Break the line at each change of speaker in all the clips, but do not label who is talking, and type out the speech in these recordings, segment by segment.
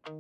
I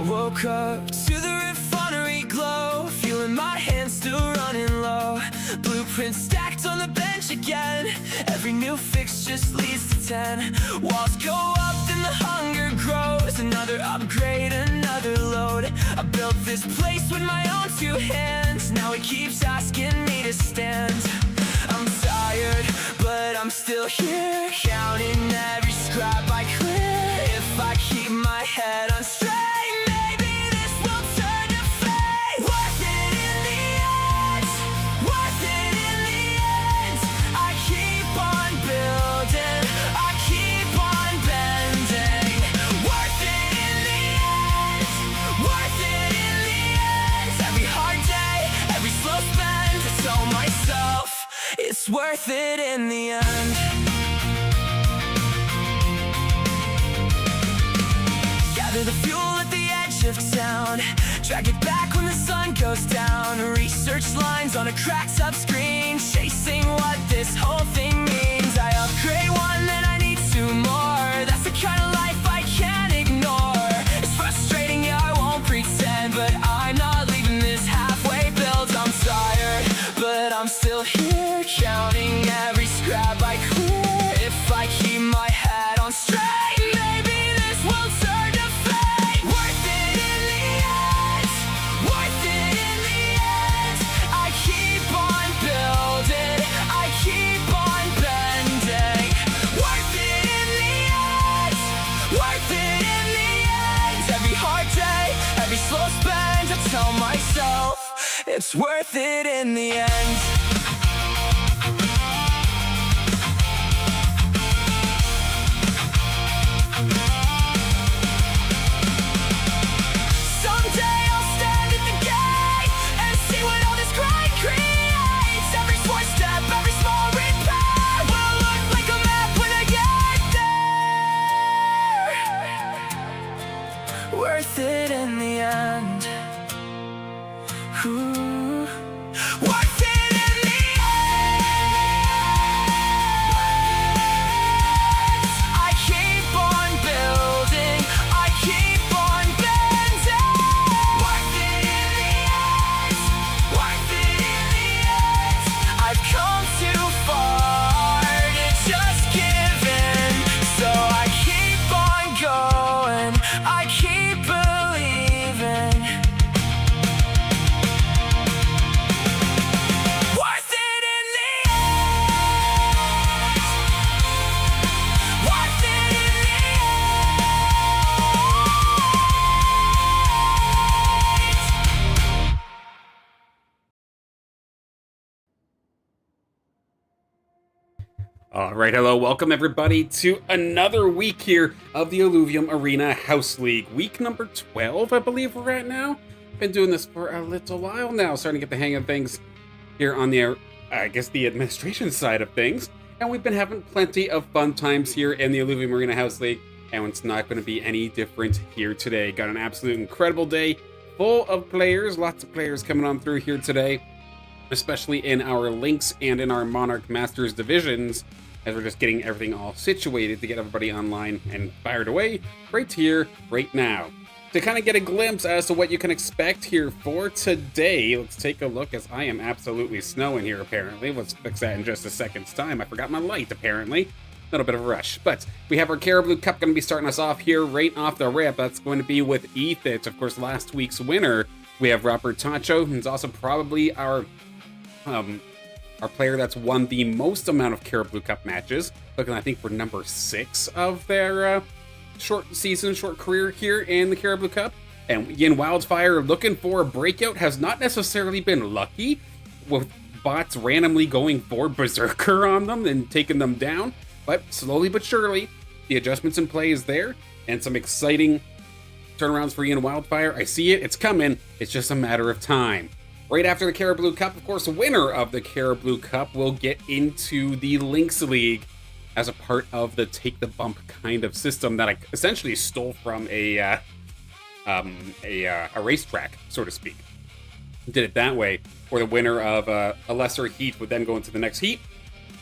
woke up to the refinery glow, feeling my hands still running low. Blueprints stacked on the bench again. Every new fix just leads to 10. Walls go up, then the hunger grows. Another upgrade, another load. I built this place with my own two hands. Now it keeps asking me to stand. I'm tired, but I'm still here, counting every scrap I clear. If I keep my head on straight, it's worth it in the end. Gather the fuel at the edge of town, drag it back when the sun goes down. Research lines on a cracked up screen, chasing what this whole thing means. I upgrade one, then I need two more. That's the kind of life I can't ignore. It's frustrating, yeah, I won't pretend, but I'm not leaving this halfway built. I'm tired, but I'm still here, counting every scrap I clear. If I keep my head on straight, maybe this will turn to fate. Worth it in the end, worth it in the end. I keep on building, I keep on bending. Worth it in the end, worth it in the end. Every hard day, every slow spend, I tell myself it's worth it in the end. Worth it in the end. Ooh. Worth it in the end. I keep on building, I keep on bending. Worth it in the end, worth it in the end. I've come too far to just give in, so I keep on going, I keep believing. Worth it in the end. Worth it in the end.
All right, hello, welcome everybody to another week here of the Illuvium Arena House League. Week number 12, I believe we're at now. Been doing this for a little while now, starting to get the hang of things here on the, I guess, the administration side of things. And we've been having plenty of fun times here in the Illuvium Arena House League, and it's not going to be any different here today. Got an absolute incredible day, full of players, lots of players coming on through here today, especially in our Lynx and in our Monarch Masters divisions, as we're just getting everything all situated to get everybody online and fired away right here, right now. To kind of get a glimpse as to what you can expect here for today, let's take a look, as I am absolutely snowing here apparently. Let's fix that in just a second's time. I forgot my light apparently. A little bit of a rush, but we have our Carablu Cup going to be starting us off here right off the rip. That's going to be with Ethan. Of course, last week's winner, we have Robert Tacho, who's also probably our player that's won the most amount of Carablu Cup matches, looking I think for number 6 of their short career here in the Carablu Cup. And Yin Wildfire, looking for a breakout, has not necessarily been lucky with bots randomly going for Berserker on them and taking them down, but slowly but surely the adjustments in play is there, and some exciting turnarounds for Yin Wildfire. I see it, it's coming, it's just a matter of time. Right after the Carablu Cup, of course, the winner of the Carablu Cup will get into the Lynx League as a part of the take the bump kind of system that I essentially stole from a racetrack, so to speak. Did it that way, where the winner of a lesser heat would then go into the next heat.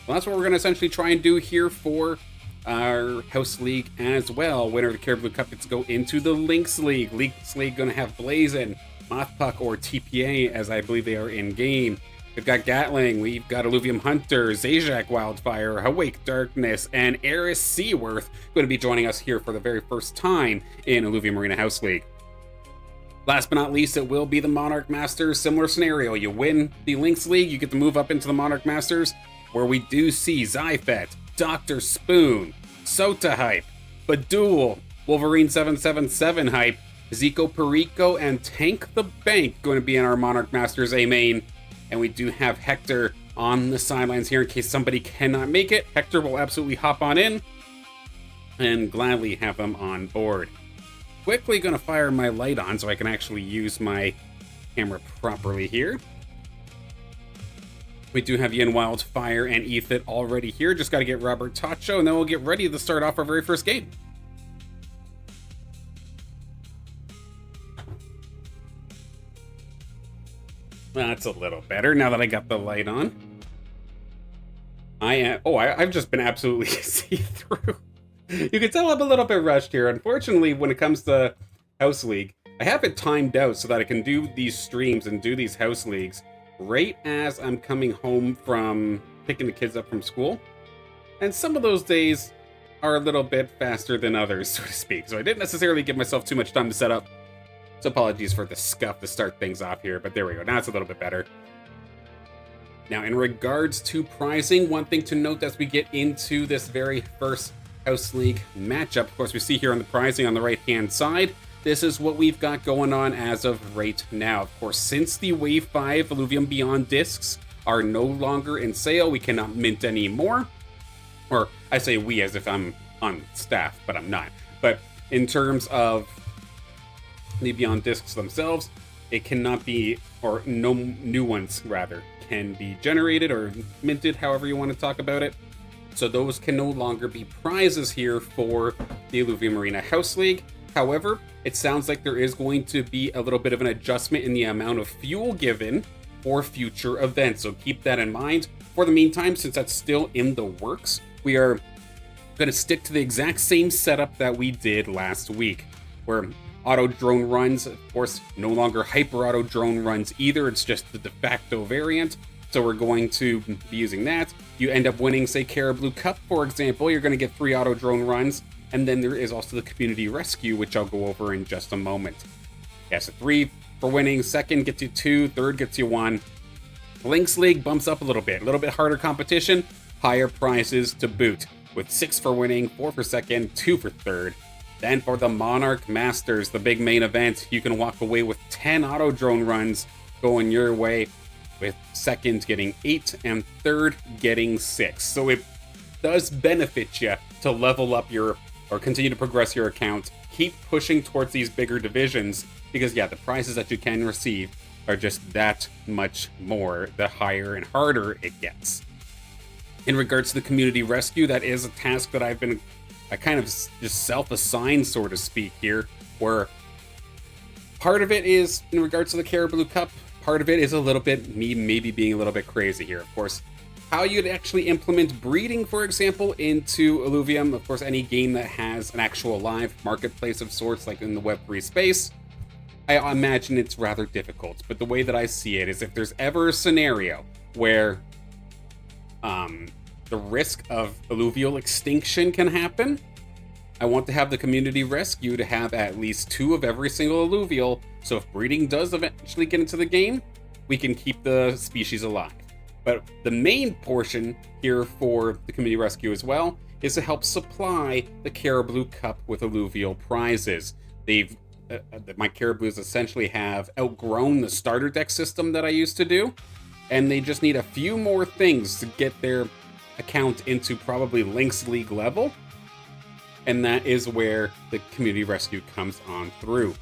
Well, that's what we're going to essentially try and do here for our House League as well. Winner of the Carablu Cup gets to go into the Lynx League. Lynx League going to have Blazin, Mothpuck, or TPA, as I believe they are in-game. We've got Gatling, we've got Illuvium Hunter, Zajac Wildfire, Awake Darkness, and Eris Seaworth going to be joining us here for the very first time in Illuvium Arena House League. Last but not least, it will be the Monarch Masters. Similar scenario. You win the Lynx League, you get to move up into the Monarch Masters, where we do see Zyfet, Dr. Spoon, Sota Hype, Badul, Wolverine 777 Hype, Zico Perico, and Tank the Bank going to be in our Monarch Masters A main. And we do have Hector on the sidelines here in case somebody cannot make it. Hector will absolutely hop on in and gladly have him on board. Quickly going to fire my light on so I can actually use my camera properly here. We do have Yin Wildfire and Ethan already here. Just got to get Robert Tacho, and then we'll get ready to start off our very first game. That's a little better now that I got the light on. I've just been absolutely see-through. You can tell I'm a little bit rushed here. Unfortunately, when it comes to House League, I have it timed out so that I can do these streams and do these House Leagues right as I'm coming home from picking the kids up from school. And some of those days are a little bit faster than others, so to speak. So I didn't necessarily give myself too much time to set up. So apologies for the scuff to start things off here, but there we go. Now it's a little bit better. Now, in regards to prizing, one thing to note as we get into this very first House League matchup, of course, we see here on the prizing on the right-hand side, this is what we've got going on as of right now. Of course, since the Wave 5 Illuvium BEYOND discs are no longer in sale, we cannot mint any more. Or, I say we as if I'm on staff, but I'm not. But in terms of the BEYOND discs themselves, it cannot be, or no new ones, rather, can be generated or minted, however you want to talk about it. So those can no longer be prizes here for the Illuvium Arena House League. However, it sounds like there is going to be a little bit of an adjustment in the amount of fuel given for future events. So keep that in mind. For the meantime, since that's still in the works, we are going to stick to the exact same setup that we did last week, where auto drone runs, of course, no longer hyper auto drone runs either. It's just the de facto variant. So we're going to be using that. You end up winning, say, Carablu Cup, for example. You're going to get 3 auto drone runs. And then there is also the community rescue, which I'll go over in just a moment. Yeah, so 3 for winning. Second gets you 2. Third gets you 1. Lynx League bumps up a little bit harder competition, higher prizes to boot, with 6 for winning, 4 for second, 2 for third. Then for the Monarch Masters, the big main event, you can walk away with 10 auto drone runs going your way, with second getting 8 and third getting 6. So it does benefit you to level up your, or continue to progress your account, keep pushing towards these bigger divisions, because yeah, the prizes that you can receive are just that much more the higher and harder it gets. In regards to the community rescue, that is a task that I kind of just self-assigned, so to speak, here, where part of it is in regards to the Carablu Cup, part of it is a little bit me maybe being a little bit crazy here. Of course, how you'd actually implement breeding, for example, into Illuvium, of course, any game that has an actual live marketplace of sorts, like in the Web3 space, I imagine it's rather difficult. But the way that I see it is if there's ever a scenario where the risk of alluvial extinction can happen, I want to have the community rescue to have at least 2 of every single alluvial, so if breeding does eventually get into the game, we can keep the species alive. But the main portion here for the community rescue as well is to help supply the Carablu Cup with alluvial prizes. My Carablus essentially have outgrown the starter deck system that I used to do, and they just need a few more things to get their account into probably Lynx League level, and that is where the community rescue comes on through.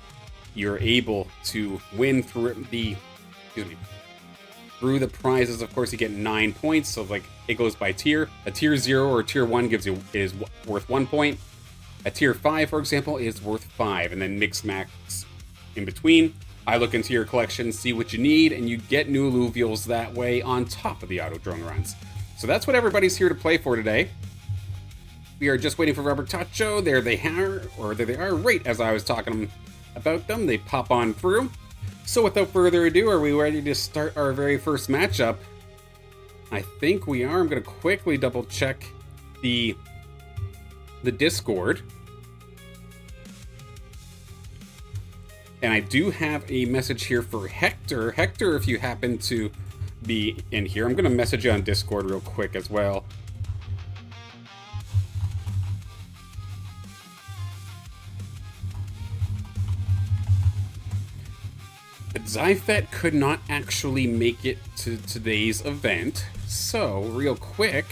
You're able to win through through the prizes, of course, you get 9 points. So like it goes by tier. A tier 0 or tier 1 is worth 1 point. A tier 5, for example, is worth 5, and then mix max in between. I look into your collection, see what you need, and you get new Illuvials that way on top of the auto drone runs. So that's what everybody's here to play for today. We are just waiting for Rubber Tacho. There they are, right as I was talking about them. They pop on through. So without further ado, are we ready to start our very first matchup? I think we are. I'm going to quickly double check the Discord. And I do have a message here for Hector. Hector, if you happen to be in here, I'm going to message you on Discord real quick as well. Zyfet could not actually make it to today's event, so real quick,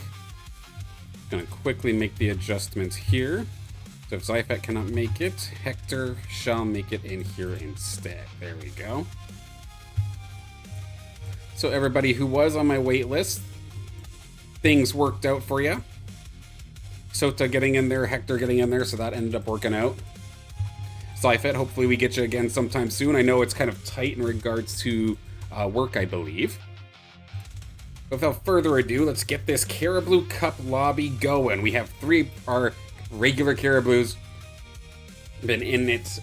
I'm going to quickly make the adjustments here. So if Zyfet cannot make it, Hector shall make it in here instead. There we go. So everybody who was on my wait list, things worked out for you. Sota getting in there, Hector getting in there, so that ended up working out. Zyfet, hopefully we get you again sometime soon. I know it's kind of tight in regards to work, I believe. But without further ado, let's get this Carablu Cup lobby going. We have our regular Carablus. Been in it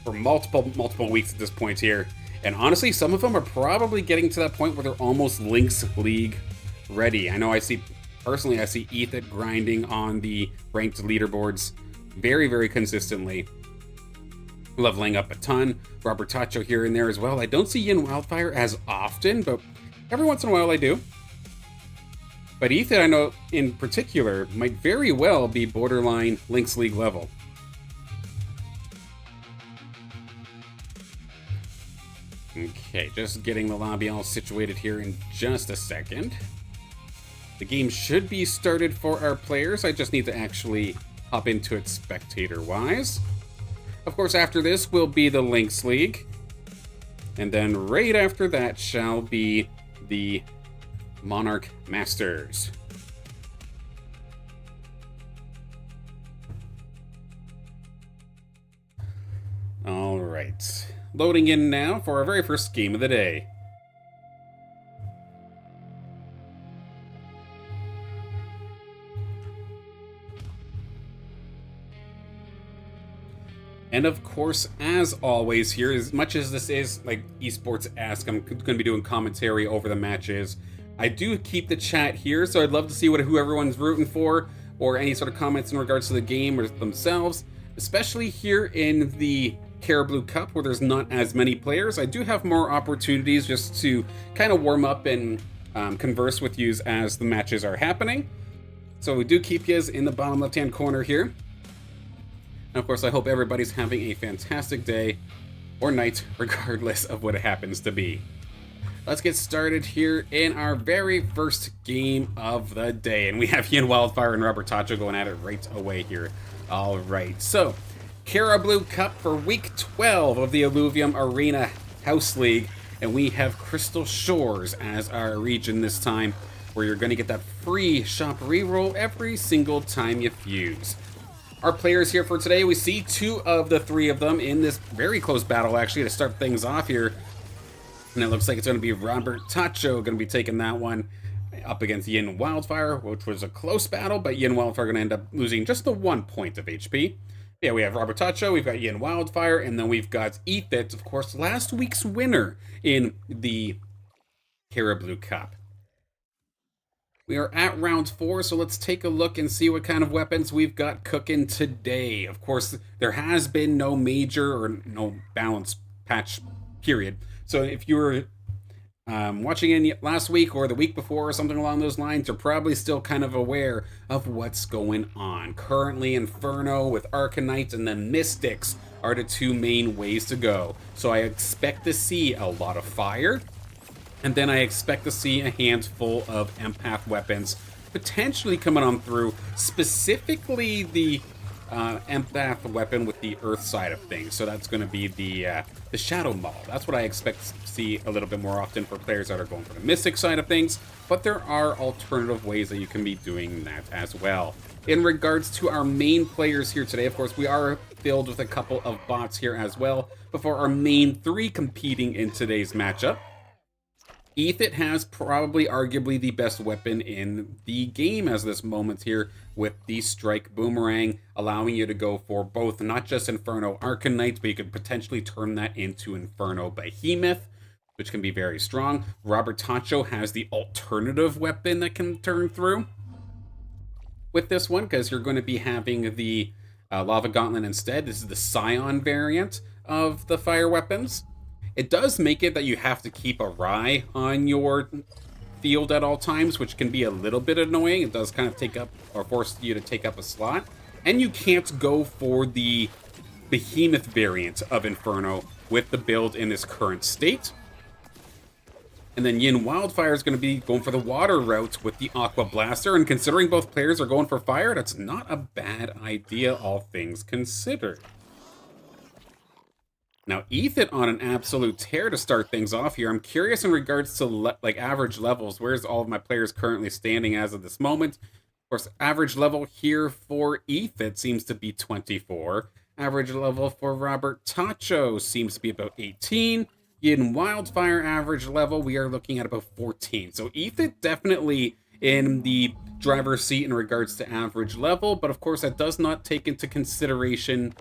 for multiple weeks at this point here. And honestly, some of them are probably getting to that point where they're almost Lynx League ready. I know personally I see Ethan grinding on the ranked leaderboards very, very consistently. Leveling up a ton. Robert Tacho here and there as well. I don't see Yin Wildfire as often, but every once in a while I do. But Ethan, I know in particular, might very well be borderline Lynx League level. Okay, just getting the lobby all situated here in just a second. The game should be started for our players. I just need to actually hop into it spectator-wise. Of course, after this will be the Lynx League. And then right after that shall be the Monarch Masters. All right. Loading in now for our very first game of the day. And of course, as always here, as much as this is like esports ask, I'm going to be doing commentary over the matches. I do keep the chat here, so I'd love to see who everyone's rooting for, or any sort of comments in regards to the game or themselves, especially here in the Carablu Cup where there's not as many players. I do have more opportunities just to kind of warm up and converse with yous as the matches are happening. So we do keep yous in the bottom left-hand corner here. And of course, I hope everybody's having a fantastic day or night, regardless of what it happens to be. Let's get started here in our very first game of the day. And we have Yin Wildfire and Robert Tacho going at it right away here. All right, so Carablu Cup for week 12 of the Illuvium Arena House League. And we have Crystal Shores as our region this time, where you're going to get that free shop reroll every single time you fuse. Our players here for today, we see 2 of the 3 of them in this very close battle, actually, to start things off here. And it looks like it's going to be Robert Tacho going to be taking that one up against Yin Wildfire, which was a close battle, but Yin Wildfire going to end up losing just the 1 point of HP. Yeah, we have Robert Tacho, we've got Yin Wildfire, and then we've got Ethit, of course, last week's winner in the Carablu Cup. We are at round 4, so let's take a look and see what kind of weapons we've got cooking today. Of course, there has been no major or no balance patch period. So if you were watching in last week or the week before or something along those lines, you're probably still kind of aware of what's going on. Currently, Inferno with Arcanite and then Mystics are the 2 main ways to go. So I expect to see a lot of fire. And then I expect to see a handful of empath weapons potentially coming on through, specifically the empath weapon with the earth side of things. So that's going to be the Shadow Maul. That's what I expect to see a little bit more often for players that are going for the Mystic side of things. But there are alternative ways that you can be doing that as well. In regards to our main players here today, of course, we are filled with a couple of bots here as well before our main three competing in today's matchup. Ethit has probably arguably the best weapon in the game as this moment here with the Strike Boomerang, allowing you to go for both not just Inferno Arcanite, but you could potentially turn that into Inferno Behemoth, which can be very strong. Robert Tacho has the alternative weapon that can turn through with this one, because you're going to be having the Lava Gauntlet instead. This is the Scion variant of the fire weapons. It does make it that you have to keep a Rai on your field at all times, which can be a little bit annoying. It does kind of take up, or force you to take up a slot. And you can't go for the Behemoth variant of Inferno with the build in its current state. And then Yin Wildfire is going to be going for the water route with the Aqua Blaster. And considering both players are going for fire, that's not a bad idea, all things considered. Now, Ethit on an absolute tear to start things off here. I'm curious in regards to average levels. Where's all of my players currently standing as of this moment? Of course, average level here for Ethit seems to be 24. Average level for Robert Tacho seems to be about 18. In Wildfire average level, we are looking at about 14. So Ethit definitely in the driver's seat in regards to average level, but of course that does not take into consideration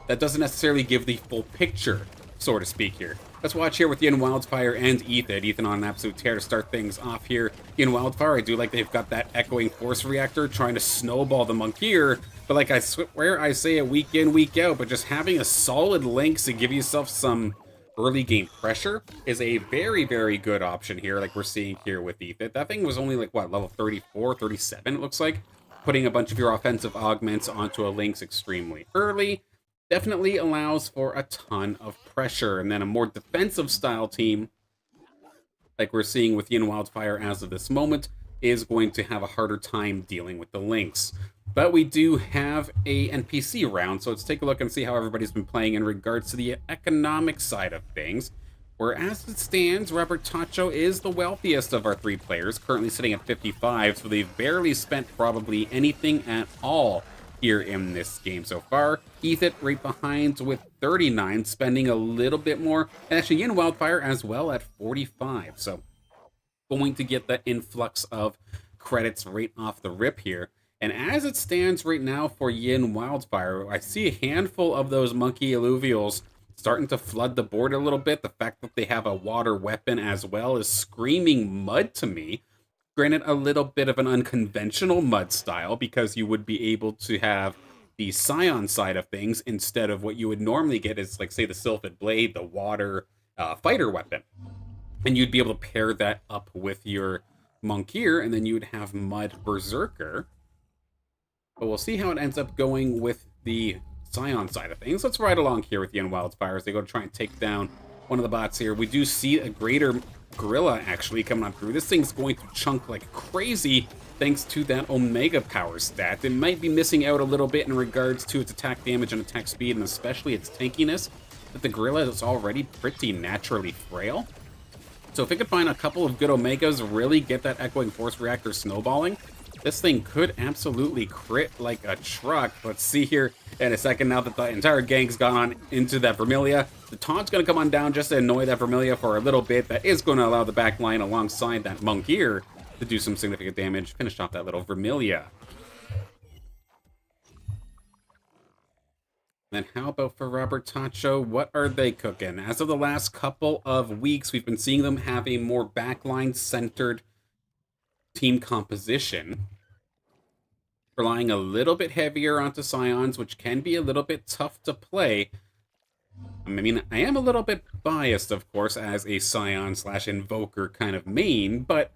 that doesn't necessarily give the full picture, so to speak here. Let's watch here with Yin Wildfire and Ethit. Ethan on an absolute tear to start things off here. Yin Wildfire, I do like they've got that Echoing Force Reactor trying to snowball the Monk here, but like I swear I say it week in, week out, but just having a solid Lynx to give yourself some early game pressure is a very, very good option here, like we're seeing here with Ethit. That thing was only like, what, level 34, 37 it looks like? Putting a bunch of your offensive augments onto a Lynx extremely early definitely allows for a ton of pressure. And then a more defensive style team, like we're seeing with Yin Wildfire as of this moment, is going to have a harder time dealing with the Lynx. But we do have a NPC round, so let's take a look and see how everybody's been playing in regards to the economic side of things. Where as it stands, Robert Tacho is the wealthiest of our three players, currently sitting at 55, so they've barely spent probably anything at all here in this game so far. Ethit right behind with 39, spending a little bit more, and actually Yin Wildfire as well at 45, so going to get that influx of credits right off the rip here. And as it stands right now for Yin Wildfire, I see a handful of those monkey Illuvials starting to flood the board a little bit. The fact that they have a water weapon as well is screaming mud to me. Granted, a little bit of an unconventional mud style, because you would be able to have the Scion side of things instead of what you would normally get is, like, say, the Sylphid Blade, the water fighter weapon. And you'd be able to pair that up with your Monk here, and then you would have Mud Berserker. But we'll see how it ends up going with the Scion side of things. Let's ride along here with Yin Wildfire as they go to try and take down one of the bots here. We do see a greater Gorilla actually coming on through. This thing's going to chunk like crazy thanks to that Omega power stat. It might be missing out a little bit in regards to its attack damage and attack speed, and especially its tankiness, but the Gorilla is already pretty naturally frail. So if it could find a couple of good Omegas, really get that Echoing Force Reactor snowballing, this thing could absolutely crit like a truck. Let's see here in a second, now that the entire gang's gone on into that Vermilia. The taunt's going to come on down just to annoy that Vermilia for a little bit. That is going to allow the back line alongside that Monk here to do some significant damage. Finish off that little Vermilia. Then how about for Robert Tacho? What are they cooking? As of the last couple of weeks, we've been seeing them have a more backline-centered team composition, relying a little bit heavier onto Scions, which can be a little bit tough to play. I mean, I am a little bit biased, of course, as a Scion/Invoker kind of main, but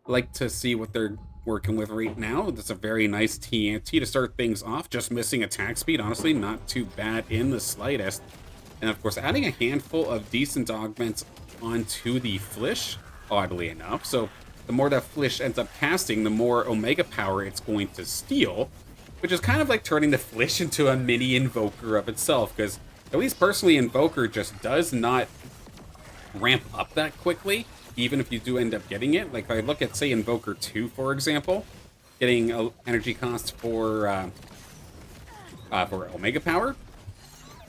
I like to see what they're working with right now. That's a very nice TNT to start things off, just missing attack speed. Honestly, not too bad in the slightest. And of course, adding a handful of decent augments onto the Flish, oddly enough. So the more that Flish ends up casting, the more Omega power it's going to steal, which is kind of like turning the Flish into a mini Invoker of itself, because at least personally, Invoker just does not ramp up that quickly, even if you do end up getting it. Like if I look at, say, Invoker 2, for example, getting energy cost for Omega power,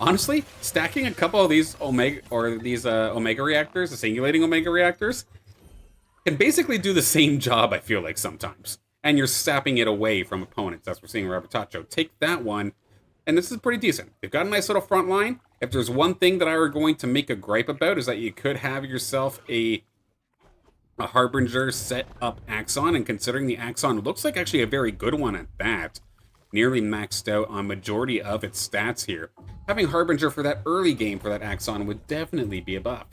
honestly, stacking a couple of these Omega reactors, the singulating Omega reactors, can basically do the same job, I feel like, sometimes. And you're sapping it away from opponents. That's what we're seeing Robertacho take that one, and this is pretty decent. They've got a nice little front line. If there's one thing that I were going to make a gripe about, is that you could have yourself a Harbinger set up Axon, and considering the Axon looks like actually a very good one at that, nearly maxed out on majority of its stats here, having Harbinger for that early game for that Axon would definitely be a buff.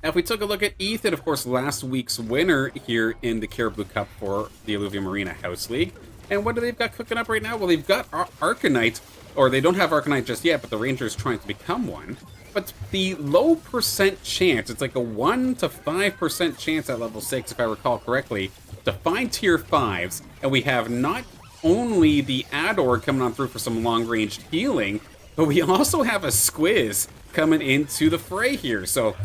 Now, if we took a look at Ethan, of course, last week's winner here in the Carablu Cup for the Illuvium Arena House League, and what do they've got cooking up right now? Well, they've got Arcanite, or they don't have Arcanite just yet, but the Ranger's trying to become one. But the low percent chance, it's like a 1 to 5% chance at level 6, if I recall correctly, to find tier 5s, and we have not only the Ador coming on through for some long-ranged healing, but we also have a Squiz coming into the fray here. So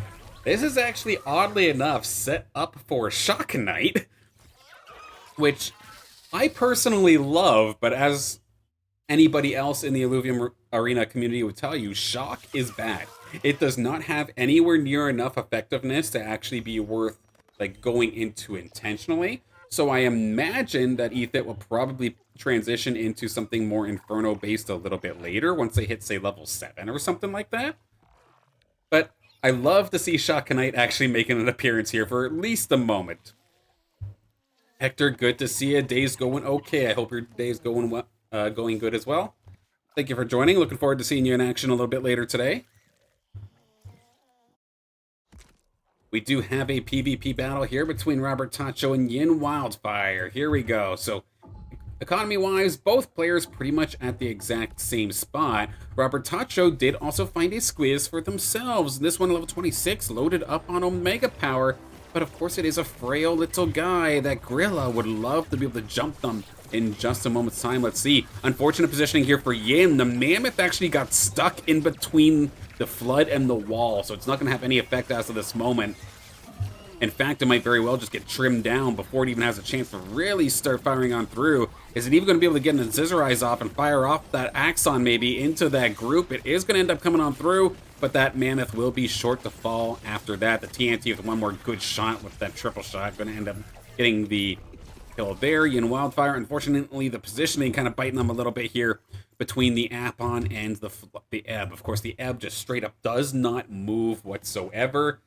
this is actually, oddly enough, set up for Shockanite, which I personally love, but as anybody else in the Illuvium Arena community would tell you, Shock is bad. It does not have anywhere near enough effectiveness to actually be worth like going into intentionally. So I imagine that Ethan will probably transition into something more Inferno based a little bit later once they hit, say, level 7 or something like that. But I love to see Shockanite actually making an appearance here for at least a moment. Hector, good to see you. Day's going okay. I hope your day's going well, going good as well. Thank you for joining. Looking forward to seeing you in action a little bit later today. We do have a PvP battle here between Robertacho and Yin Wildfire. Here we go. So, economy-wise, both players pretty much at the exact same spot. Robertacho did also find a Squiz for themselves. This one, level 26, loaded up on Omega power. But of course, it is a frail little guy that Grilla would love to be able to jump them in just a moment's time. Let's see. Unfortunate positioning here for Yin. The Mammoth actually got stuck in between the Flood and the wall, so it's not going to have any effect as of this moment. In fact, it might very well just get trimmed down before it even has a chance to really start firing on through. Is it even going to be able to get an Scissorize off and fire off that Axon maybe into that group? It is going to end up coming on through, but that Mammoth will be short to fall after that. The TNT with one more good shot with that triple shot going to end up getting the kill there. Yin Wildfire, unfortunately, the positioning kind of biting them a little bit here between the Apon and the Ebb. Of course, the Ebb just straight up does not move whatsoever.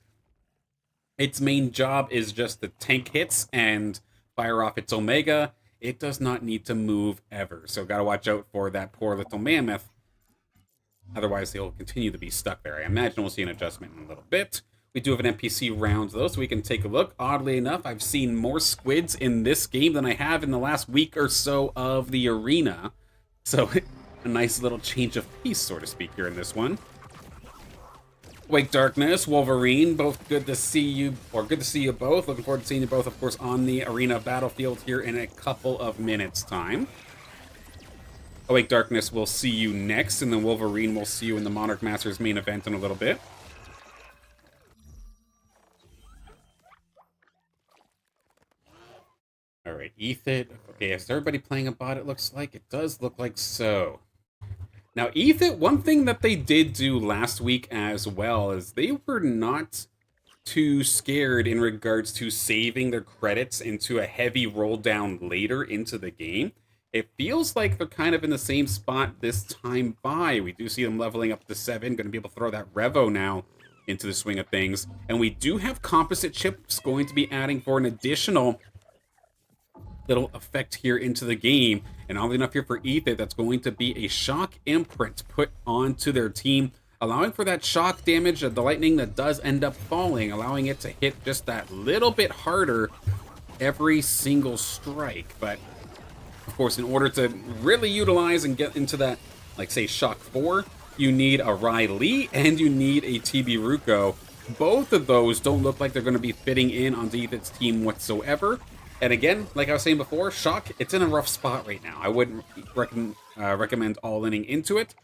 Its main job is just the tank hits and fire off its Omega. It does not need to move ever. So gotta watch out for that poor little Mammoth. Otherwise, they'll continue to be stuck there. I imagine we'll see an adjustment in a little bit. We do have an NPC round, though, so we can take a look. Oddly enough, I've seen more squids in this game than I have in the last week or so of the arena. So, a nice little change of pace, so to speak, here in this one. Wake Darkness, Wolverine, both good to see you, or good to see you both. Looking forward to seeing you both, of course, on the arena battlefield here in a couple of minutes' time. Awake Darkness will see you next, and then Wolverine will see you in the Monarch Masters main event in a little bit. Alright, Ethan. Okay, is everybody playing a bot, it looks like? It does look like so. Now, Ethan, one thing that they did do last week as well is they were not too scared in regards to saving their credits into a heavy roll down later into the game. It feels like they're kind of in the same spot this time by. We do see them leveling up to 7, going to be able to throw that Revo now into the swing of things. And we do have composite chips going to be adding for an additional little effect here into the game. And oddly enough here for Ethan, that's going to be a shock imprint put onto their team, allowing for that shock damage of the lightning that does end up falling, allowing it to hit just that little bit harder every single strike. But of course, in order to really utilize and get into that, like say, Shock 4, you need a Riley and you need a TB Ruko. Both of those don't look like they're going to be fitting in on Ethan's team whatsoever. And again, like I was saying before, Shock, it's in a rough spot right now. I wouldn't recommend all-inning into it.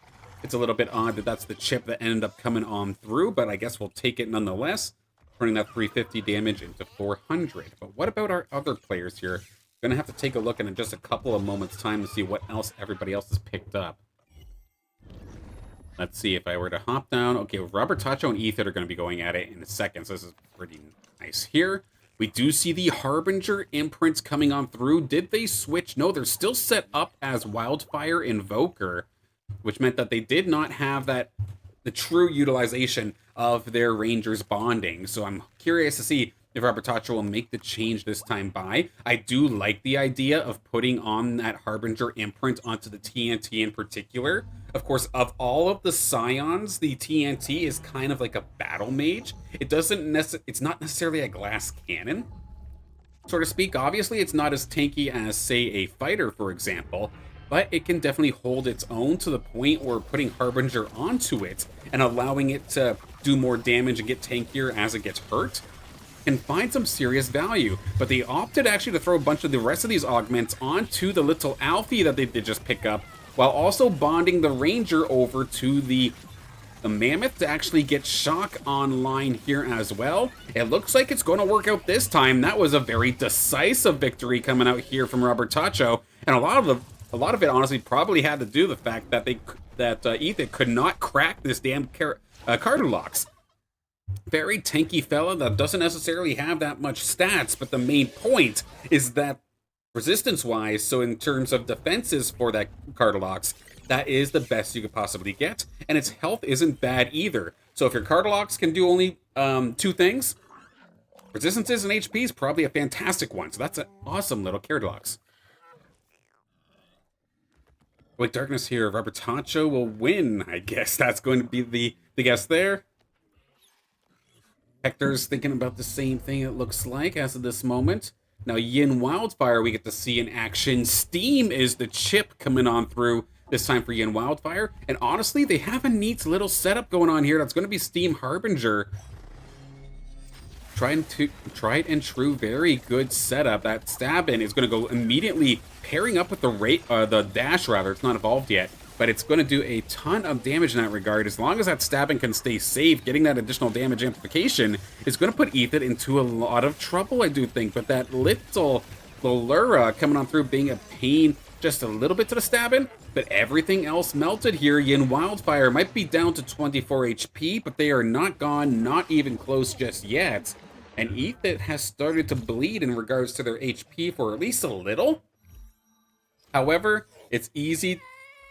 It's a little bit odd that that's the chip that ended up coming on through, but I guess we'll take it nonetheless, turning that 350 damage into 400. But what about our other players here? Gonna have to take a look in just a couple of moments' time to see what else everybody else has picked up. Let's see if I were to hop down. Okay, Robert Tacho and Ethan are going to be going at it in a second, so this is pretty nice here. We do see the Harbinger imprints coming on through. Did they switch? No, they're still set up as Wildfire Invoker, which meant that they did not have the true utilization of their Rangers bonding. So I'm curious to see if Robert Tacho will make the change this time by. I do like the idea of putting on that Harbinger imprint onto the TNT in particular. Of course, of all of the Scions, the TNT is kind of like a battle mage. It's not necessarily a glass cannon, so to speak. Obviously, it's not as tanky as, say, a fighter, for example, but it can definitely hold its own to the point where putting Harbinger onto it and allowing it to do more damage and get tankier as it gets hurt can find some serious value. But they opted actually to throw a bunch of the rest of these augments onto the little Alfie that they did just pick up, while also bonding the Ranger over to the Mammoth to actually get Shock online here as well. It looks like it's going to work out this time. That was a very decisive victory coming out here from Robert Tacho, and a lot of it honestly probably had to do with the fact that Ethan could not crack this damn Carablu locks. Very tanky fella that doesn't necessarily have that much stats, but the main point is that resistance-wise, so in terms of defenses for that Cardilox, that is the best you could possibly get, and its health isn't bad either. So if your Cardilox can do only 2 things, resistances and HP is probably a fantastic one. So that's an awesome little Cardilox. With Darkness here, Robert Tacho will win, I guess. That's going to be the guess there. Hector's thinking about the same thing, it looks like, as of this moment. Now, Yin Wildfire we get to see in action. Steam is the chip coming on through this time for Yin Wildfire. And honestly, they have a neat little setup going on here. That's going to be Steam Harbinger. Tried and true, very good setup. That Stab-In is going to go immediately pairing up with the Dash, rather. It's not evolved yet, but it's going to do a ton of damage in that regard. As long as that Stab-In can stay safe, getting that additional damage amplification is going to put Ethan into a lot of trouble, I do think. But that little Lolura coming on through, being a pain just a little bit to the Stab-In, but everything else melted here. Yin Wildfire might be down to 24 HP, but they are not gone, not even close just yet. And Ethan has started to bleed in regards to their HP for at least a little. However, it's easy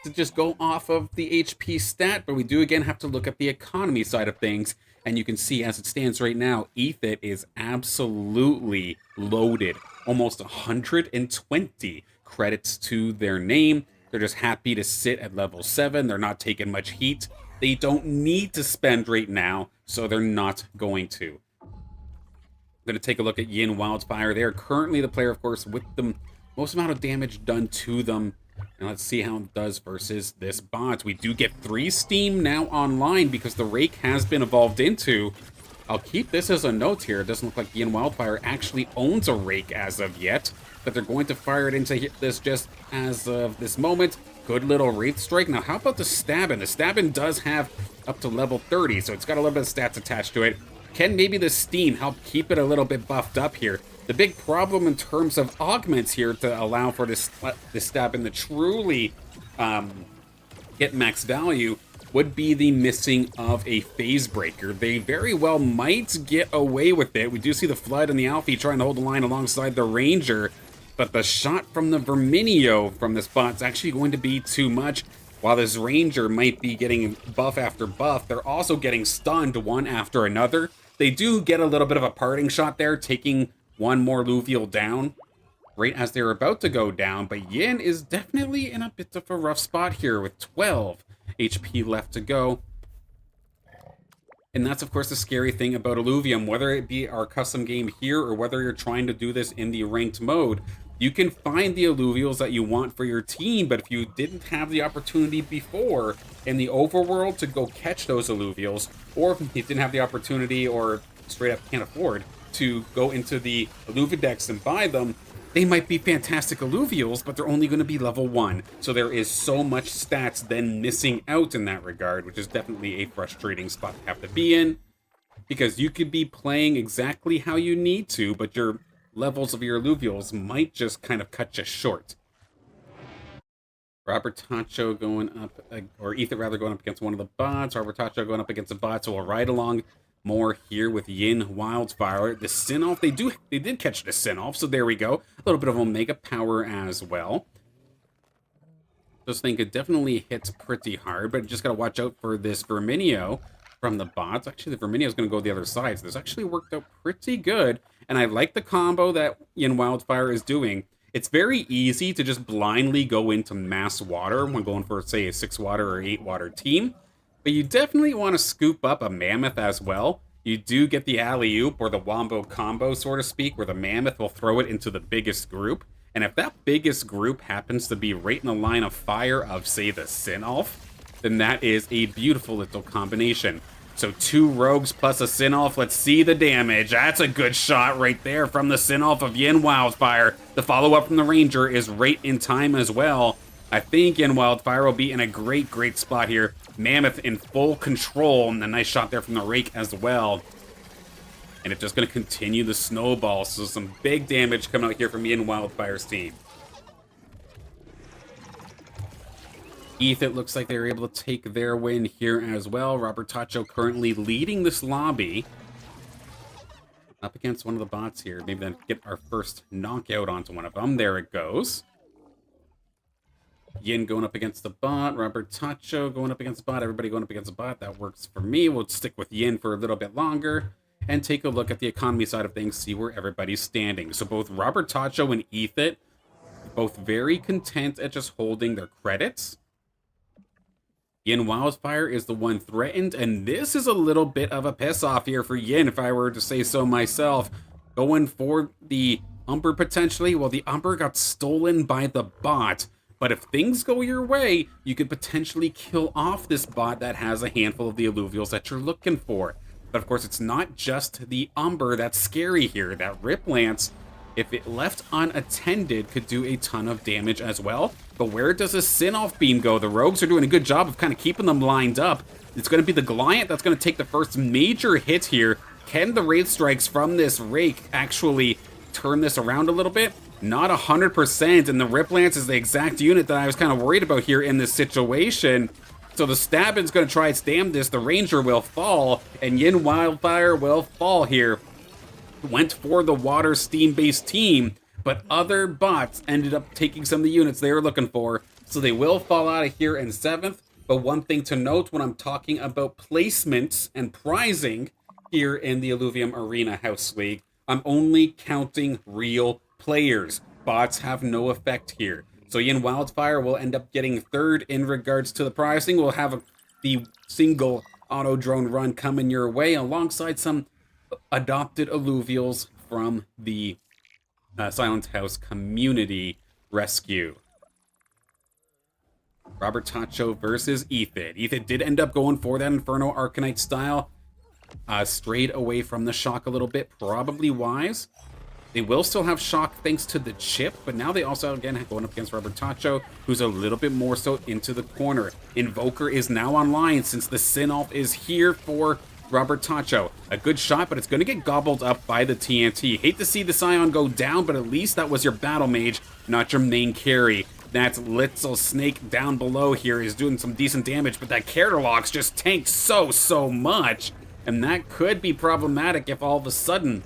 to just go off of the HP stat, but we do again have to look at the economy side of things. And you can see as it stands right now, Ethan is absolutely loaded. Almost 120 credits to their name. They're just happy to sit at level 7. They're not taking much heat. They don't need to spend right now, so they're not going to. I'm going to take a look at Yin Wildfire. They are currently the player, of course, with the most amount of damage done to them. And let's see how it does versus this bot. We do get 3 Steam now online because the Rake has been evolved into. I'll keep this as a note here. It doesn't look like Yin Wildfire actually owns a Rake as of yet, but they're going to fire it into this just as of this moment. Good little Wraith Strike. Now, how about the Stab-In? The Stab-In does have up to level 30, so it's got a little bit of stats attached to it. Can maybe the Steam help keep it a little bit buffed up here? The big problem in terms of augments here to allow for this Stab-In to truly get max value would be the missing of a Phase Breaker. They very well might get away with it. We do see the Flood and the Alfie trying to hold the line alongside the Ranger, but the shot from the Verminio from this bot is actually going to be too much. While this Ranger might be getting buff after buff, they're also getting stunned one after another. They do get a little bit of a parting shot there, taking one more Illuvial down right as they're about to go down, but Yin is definitely in a bit of a rough spot here with 12 HP left to go. And that's, of course, the scary thing about Illuvium, whether it be our custom game here or whether you're trying to do this in the ranked mode. You can find the Illuvials that you want for your team, but if you didn't have the opportunity before in the overworld to go catch those Illuvials, or if you didn't have the opportunity or straight up can't afford to go into the Illuvidex and buy them, they might be fantastic Illuvials, but they're only going to be level 1. So there is so much stats then missing out in that regard, which is definitely a frustrating spot to have to be in. Because you could be playing exactly how you need to, but your levels of your Illuvials might just kind of cut you short. Robert Tacho going up, or Ethan rather, going up against one of the bots. Robert Tacho going up against a bot, so we'll ride along more here with Yin Wildfire. The Sin-Off, they did catch the Sin-Off, so there we go. A little bit of Omega power as well. This thing could definitely hit pretty hard, but just gotta watch out for this Verminio from the bots. Actually, the Verminio is gonna go the other side, so this actually worked out pretty good. And I like the combo that Yin Wildfire is doing. It's very easy to just blindly go into mass water when going for, say, a 6 water or 8 water team. But you definitely want to scoop up a Mammoth as well. You do get the alley-oop, or the wombo combo, so to speak, where the Mammoth will throw it into the biggest group. And if that biggest group happens to be right in the line of fire of, say, the Sin-Off, then that is a beautiful little combination. So 2 rogues plus a Sin-Off. Let's see the damage. That's a good shot right there from the Sin-Off of Yin Wildfire. The follow-up from the Ranger is right in time as well. I think Yin Wildfire will be in a great spot here. Mammoth in full control, and a nice shot there from the Rake as well. And it's just going to continue the snowball, so some big damage coming out here from Yin Wildfire's team. It looks like they were able to take their win here as well. Robert Tacho currently leading this lobby. Up against one of the bots here. Maybe then get our first knockout onto one of them. There it goes. Yin going up against the bot. Robert Tacho going up against the bot. Everybody going up against the bot. That works for me. We'll stick with Yin for a little bit longer and take a look at the economy side of things, see where everybody's standing. So both Robert Tacho and Ethan, both very content at just holding their credits. Yin Wildfire is the one threatened, and this is a little bit of a piss-off here for Yin, if I were to say so myself. Going for the Umber potentially. Well, the Umber got stolen by the bot, but if things go your way, you could potentially kill off this bot that has a handful of the Illuvials that you're looking for. But of course, it's not just the Umber that's scary here. That Rip Lance, if it left unattended, could do a ton of damage as well. But where does a Sin-Off beam go? The Rogues are doing a good job of kind of keeping them lined up. It's going to be the Goliath that's going to take the first major hit here. Can the Wraith Strikes from this Rake actually turn this around a little bit? Not 100%, and the Rip Lance is the exact unit that I was kind of worried about here in this situation. So the Stabbin's going to try its damnedest. The Ranger will fall, and Yin Wildfire will fall here. Went for the water steam-based team, but other bots ended up taking some of the units they were looking for, so they will fall out of here in 7th. But one thing to note when I'm talking about placements and prizing here in the Illuvium Arena House League, I'm only counting real players. Bots have no effect here. So Yin Wildfire will end up getting 3rd in regards to the pricing. We'll have the single auto drone run coming your way alongside some adopted Illuvials from the Silent House Community Rescue. Robert Tacho versus Ethan. Ethan did end up going for that Inferno Arcanite style. Strayed away from the shock a little bit, probably wise. They will still have shock thanks to the chip, but now they also, again, going up against Robert Tacho, who's a little bit more so into the corner. Invoker is now online since the Sin-Off is here for Robert Tacho. A good shot, but it's going to get gobbled up by the TNT. Hate to see the Scion go down, but at least that was your Battle Mage, not your main carry. That little snake down below here is doing some decent damage, but that Carablu just tanked so much, and that could be problematic if all of a sudden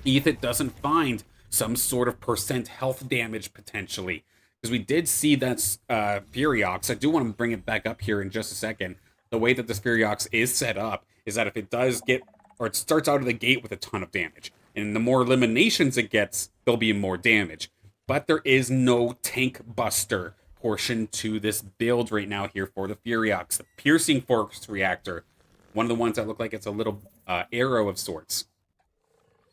Ethan doesn't find some sort of percent health damage potentially. Because we did see that Furiox. I do want to bring it back up here in just a second. The way that this Furiox is set up is that if it does get, or it starts out of the gate with a ton of damage, and the more eliminations it gets, there'll be more damage. But there is no tank buster portion to this build right now here for the Furiox. The Piercing Force Reactor, one of the ones that look like it's a little arrow of sorts.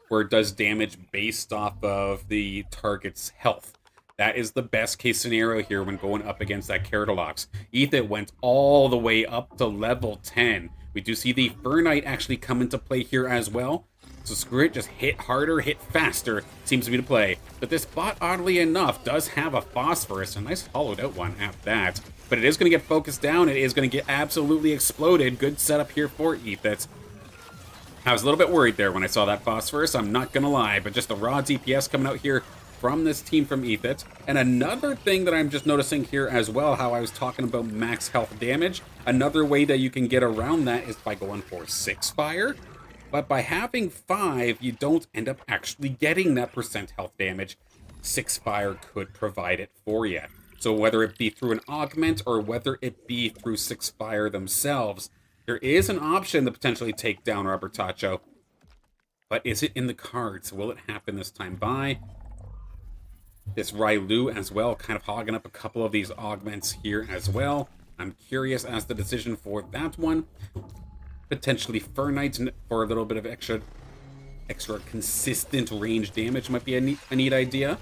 where it does damage based off of the target's health. That is the best case scenario here when going up against that Carablu. Ethan went all the way up to level 10. We do see the Fernite actually come into play here as well. So screw it, just hit harder, hit faster, seems to be the play. But this bot, oddly enough, does have a Phosphorus, a nice hollowed out one at that. But it is going to get focused down, it is going to get absolutely exploded. Good setup here for Ethit. I was a little bit worried there when I saw that Phosphorus, I'm not going to lie, but just the raw DPS coming out here from this team from Ethit. And another thing that I'm just noticing here as well, how I was talking about max health damage, another way that you can get around that is by going for 6 fire. But by having 5, you don't end up actually getting that percent health damage. 6 fire could provide it for you. So whether it be through an augment or whether it be through 6 fire themselves, there is an option to potentially take down Robert Tacho. But is it in the cards? Will it happen this time by? This Railu as well, kind of hogging up a couple of these augments here as well. I'm curious as the decision for that one. Potentially Fernite for a little bit of extra consistent range damage might be a neat idea.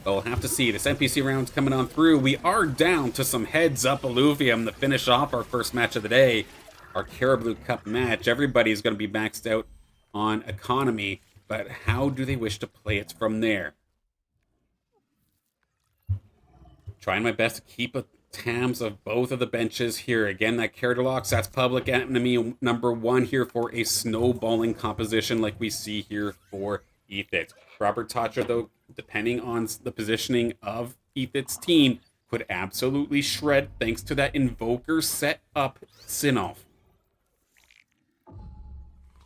But we'll have to see. This NPC round's coming on through. We are down to some heads up Illuvium to finish off our first match of the day. Our Carablu Cup match. Everybody's going to be maxed out on economy. But how do they wish to play it from there? Trying my best to keep tabs of both of the benches here. Again, that Carablu, that's public enemy number 1 here for a snowballing composition like we see here for Ethit. Robert Tacho, though, depending on the positioning of Ethit's team, could absolutely shred thanks to that Invoker set up Sinolf.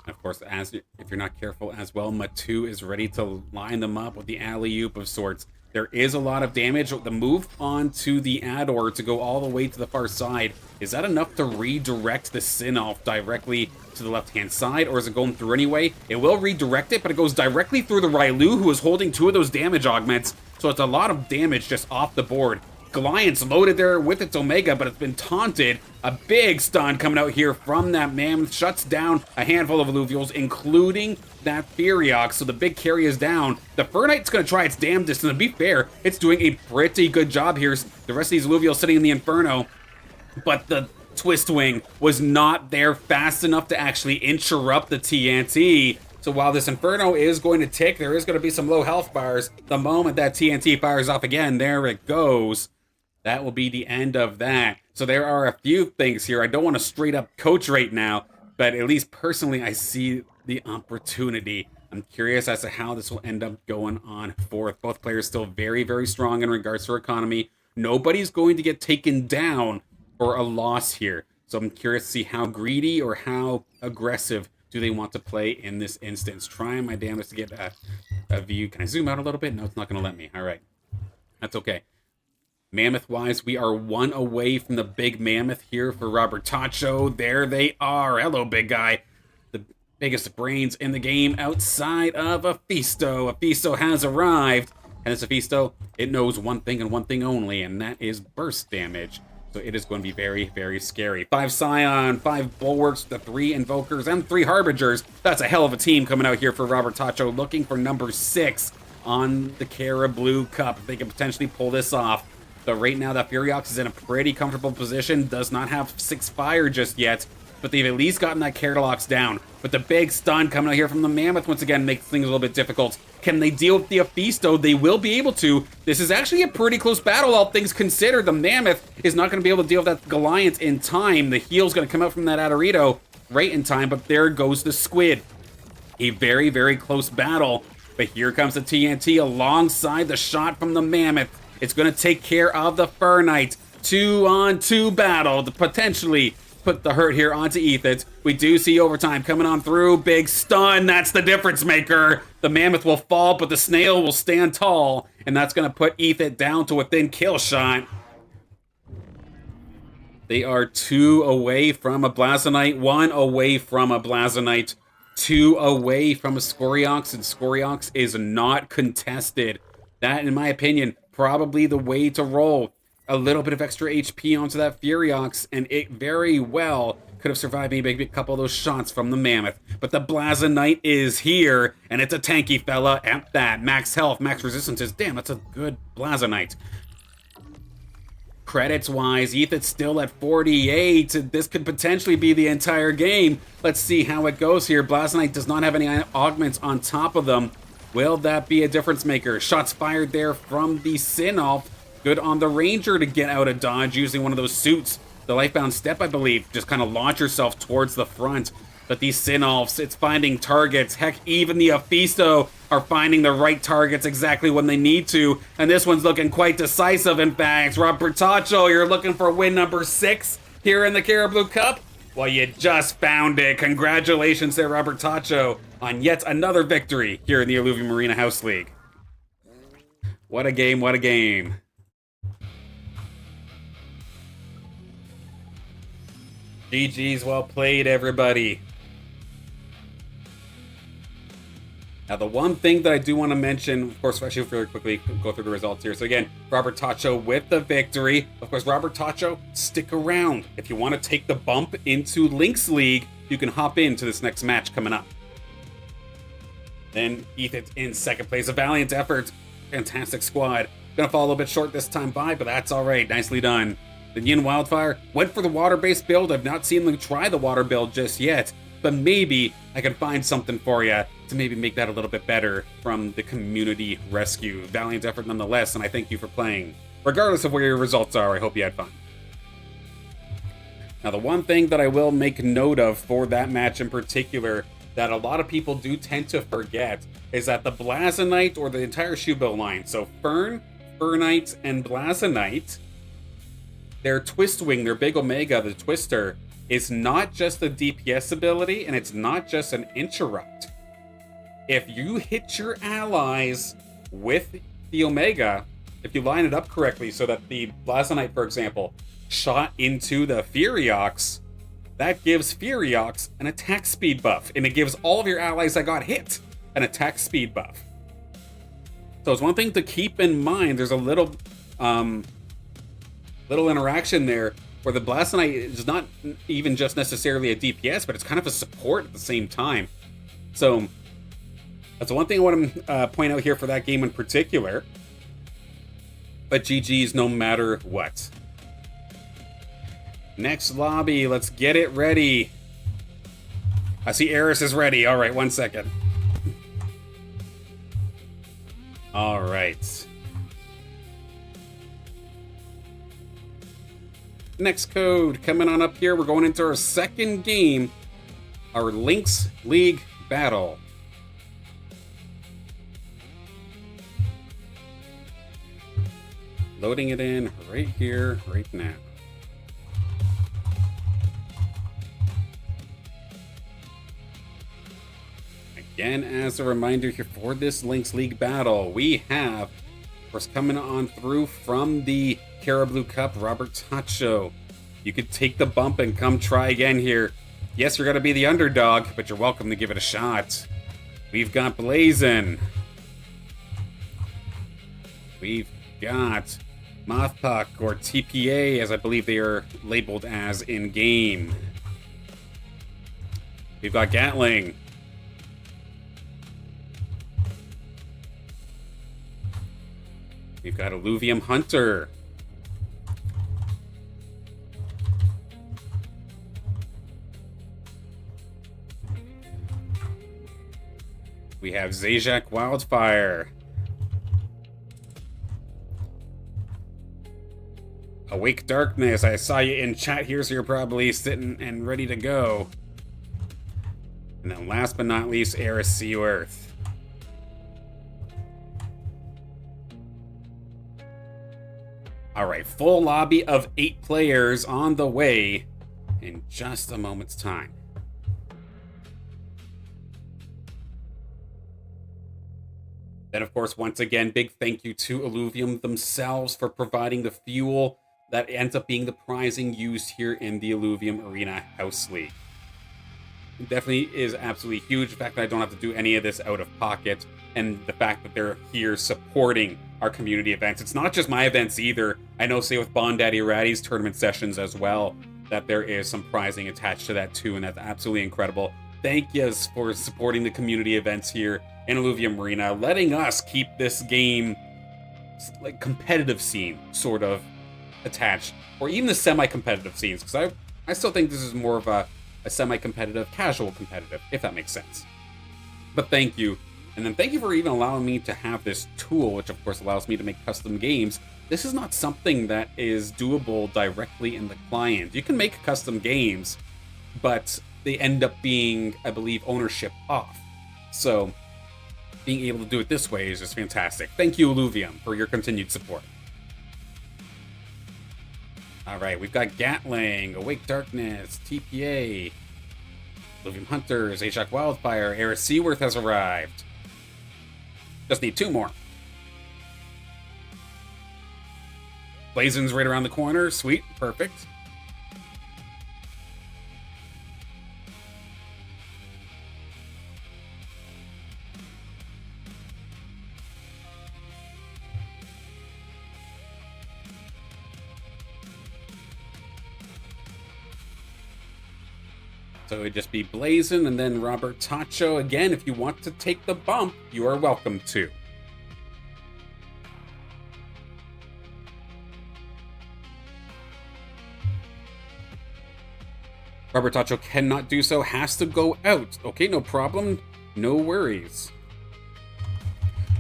Of course, if you're not careful as well, Matu is ready to line them up with the alley-oop of sorts. There is a lot of damage. The move onto the Ador to go all the way to the far side, is that enough to redirect the Sinolf directly to the left-hand side, or is it going through anyway? It will redirect it, but it goes directly through the Railu, who is holding 2 of those damage augments, so it's a lot of damage just off the board. Goliath's loaded there with its Omega, but it's been taunted. A big stun coming out here from that Mammoth. Shuts down a handful of Illuvials, including that Furiox. So the big carry is down. The Fernite's going to try its damnedest, and to be fair, it's doing a pretty good job here. The rest of these Illuvials sitting in the Inferno, but the Twist Wing was not there fast enough to actually interrupt the TNT. So while this Inferno is going to tick, there is going to be some low health bars. The moment that TNT fires off again, there it goes. That will be the end of that. So there are a few things here. I don't want to straight up coach right now, but at least personally, I see the opportunity. I'm curious as to how this will end up going on forth. Both players still very, very strong in regards to economy. Nobody's going to get taken down for a loss here. So I'm curious to see how greedy or how aggressive do they want to play in this instance. Trying my damnedest to get a view. Can I zoom out a little bit? No, it's not going to let me. All right. That's okay. Mammoth-wise, we are 1 away from the big Mammoth here for Robert Tacho. There they are. Hello, big guy. The biggest brains in the game outside of Aphisto. Aphisto has arrived. And this Aphisto, it knows one thing and one thing only, and that is burst damage. So it is going to be very, very scary. 5 Scion, 5 Bulwarks, the 3 Invokers, and 3 Harbingers. That's a hell of a team coming out here for Robert Tacho, looking for number 6 on the Carablu Cup. They can potentially pull this off. So right now, that Furiox is in a pretty comfortable position. Does not have 6 fire just yet, but they've at least gotten that Carablu down. But the big stun coming out here from the Mammoth once again makes things a little bit difficult. Can they deal with the Aphisto? They will be able to. This is actually a pretty close battle, all things considered. The Mammoth is not going to be able to deal with that Goliath in time. The heal's going to come out from that Adorito right in time, but there goes the Squid. A very, very close battle. But here comes the TNT alongside the shot from the Mammoth. It's going to take care of the Fernite. 2-on-2 battle to potentially put the hurt here onto Ethit. We do see overtime coming on through. Big stun. That's the difference maker. The Mammoth will fall, but the Snail will stand tall. And that's going to put Ethit down to within kill shot. They are 2 away from a Blazonite. 1 away from a Blazonite. 2 away from a Scoriox. And Scoriox is not contested. That, in my opinion, probably the way to roll. A little bit of extra HP onto that Furiox, and it very well Could have survived maybe a couple of those shots from the Mammoth. But the Blazonite is here, and it's a tanky fella at that. Max health, max resistances. Damn, that's a good Blazonite. Credits-wise, Ethan's still at 48. This could potentially be the entire game. Let's see how it goes here. Blazonite does not have any augments on top of them. Will that be a difference maker? Shots fired there from the Sinolf. Good on the Ranger to get out of dodge using one of those suits. The Lifebound Step, I believe. Just kind of launch yourself towards the front. But these Sinolfs, it's finding targets. Heck, even the Aphisto are finding the right targets exactly when they need to. And this one's looking quite decisive, in fact. Robertacho, you're looking for win number 6 here in the Carablu Cup? Well, you just found it. Congratulations there, Robertacho, on yet another victory here in the Illuvium Arena House League. What a game, what a game. GG's, well played, everybody. Now, the one thing that I do want to mention, of course, actually very quickly go through the results here. So again, Robertacho with the victory. Of course, Robertacho, stick around. If you want to take the bump into Lynx League, you can hop into this next match coming up. Then Ethan's in second place. A valiant effort. Fantastic squad. Gonna fall a little bit short this time by, but that's all right. Nicely done. The Yin Wildfire went for the water-based build. I've not seen them try the water build just yet, but maybe I can find something for you to maybe make that a little bit better from the community rescue. Valiant effort nonetheless, and I thank you for playing. Regardless of where your results are, I hope you had fun. Now, the one thing that I will make note of for that match in particular that a lot of people do tend to forget is that the Blazonite, or the entire Shubo line, so Fern, Fernite, and Blazonite, their Twist Wing, their Big Omega, the Twister, is not just a DPS ability, and it's not just an interrupt. If you hit your allies with the Omega, if you line it up correctly so that the Blazonite, for example, shot into the Furiox, that gives Furiox an attack speed buff, and it gives all of your allies that got hit an attack speed buff. So it's one thing to keep in mind. There's a little interaction there where the Blazonite is not even just necessarily a DPS, but it's kind of a support at the same time. So that's one thing I want to point out here for that game in particular. But GG's no matter what. Next lobby, let's get it ready. I see Eris is ready. All right, 1 second. All right. Next code coming on up here. We're going into our second game, our Lynx League battle. Loading it in right here, right now. Again, as a reminder here for this Lynx League battle, we have, of course, coming on through from the Carablu Cup, Robertacho. You could take the bump and come try again here. Yes, you're going to be the underdog, but you're welcome to give it a shot. We've got Blazin. We've got Mothpuck, or TPA, as I believe they are labeled as in-game. We've got Gatling. We've got Illuvium Hunter. We have Zajac Wildfire. Awake Darkness, I saw you in chat here, so you're probably sitting and ready to go. And then last but not least, Eris Seaworth. Alright, full lobby of 8 players on the way in just a moment's time. Then, of course, once again, big thank you to Illuvium themselves for providing the fuel that ends up being the prizing used here in the Illuvium Arena House League. It definitely is absolutely huge. The fact that I don't have to do any of this out of pocket, and the fact that they're here supporting our community events. It's not just my events either. I know, say, with Bond Daddy Ratty's tournament sessions as well. that there is some prizing attached to that too, and that's absolutely incredible. Thank yous for supporting the community events here in Illuvium Arena, letting us keep this game like competitive scene sort of attached, or even the semi-competitive scenes, because I still think this is more of a semi-competitive, casual competitive, if that makes sense. But thank you. And then thank you for even allowing me to have this tool, which of course allows me to make custom games. This is not something that is doable directly in the client. You can make custom games, but they end up being, I believe, ownership off. So being able to do it this way is just fantastic. Thank you, Illuvium, for your continued support. All right, we've got Gatling, Awake Darkness, TPA, Illuvium Hunters, Ashok Wildfire, Eris Seaworth has arrived. Just need 2 more. Blazon's right around the corner. Sweet, perfect. So it'd just be Blazon and then Robert Tacho. Again, if you want to take the bump, you are welcome to. Robert Tacho cannot do so, has to go out. Okay, no problem, no worries.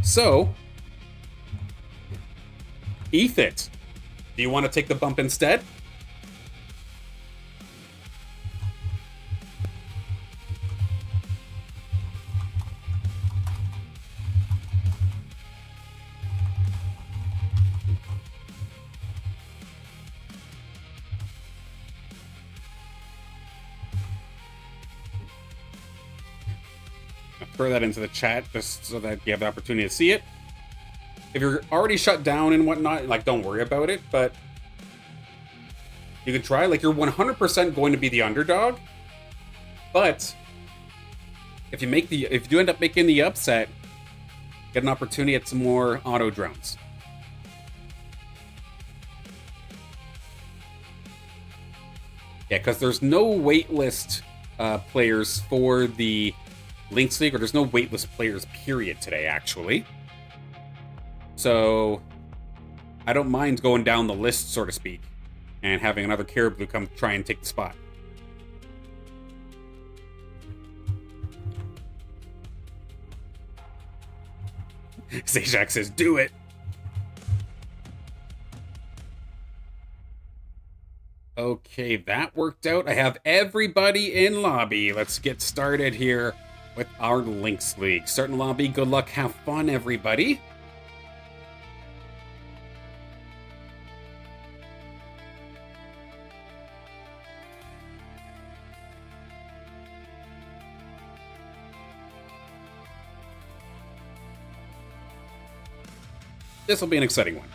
So, Ethit, do you want to take the bump instead? Throw that into the chat just so that you have the opportunity to see it. If you're already shut down and whatnot, like, don't worry about it, but you can try. Like, you're 100% going to be the underdog, but if you do end up making the upset, get an opportunity at some more auto drones. Yeah, because there's no waitlist players for the Lynx League, or there's no waitlist players, period, today, actually. So, I don't mind going down the list, so to speak, and having another Carablu come try and take the spot. Zajac says, do it! Okay, that worked out. I have everybody in lobby. Let's get started here with our Lynx League. Starting lobby, good luck, have fun, everybody. This will be an exciting one.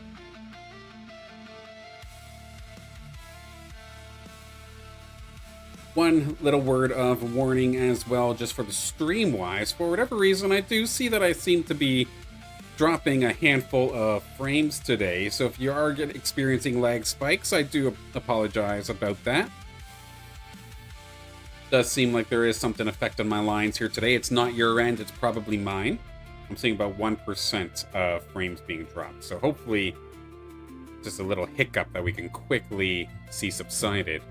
One little word of warning as well, just for the stream-wise. For whatever reason, I do see that I seem to be dropping a handful of frames today. So if you are experiencing lag spikes, I do apologize about that. Does seem like there is something affecting my lines here today. It's not your end, it's probably mine. I'm seeing about 1% of frames being dropped. So hopefully, just a little hiccup that we can quickly see subsided.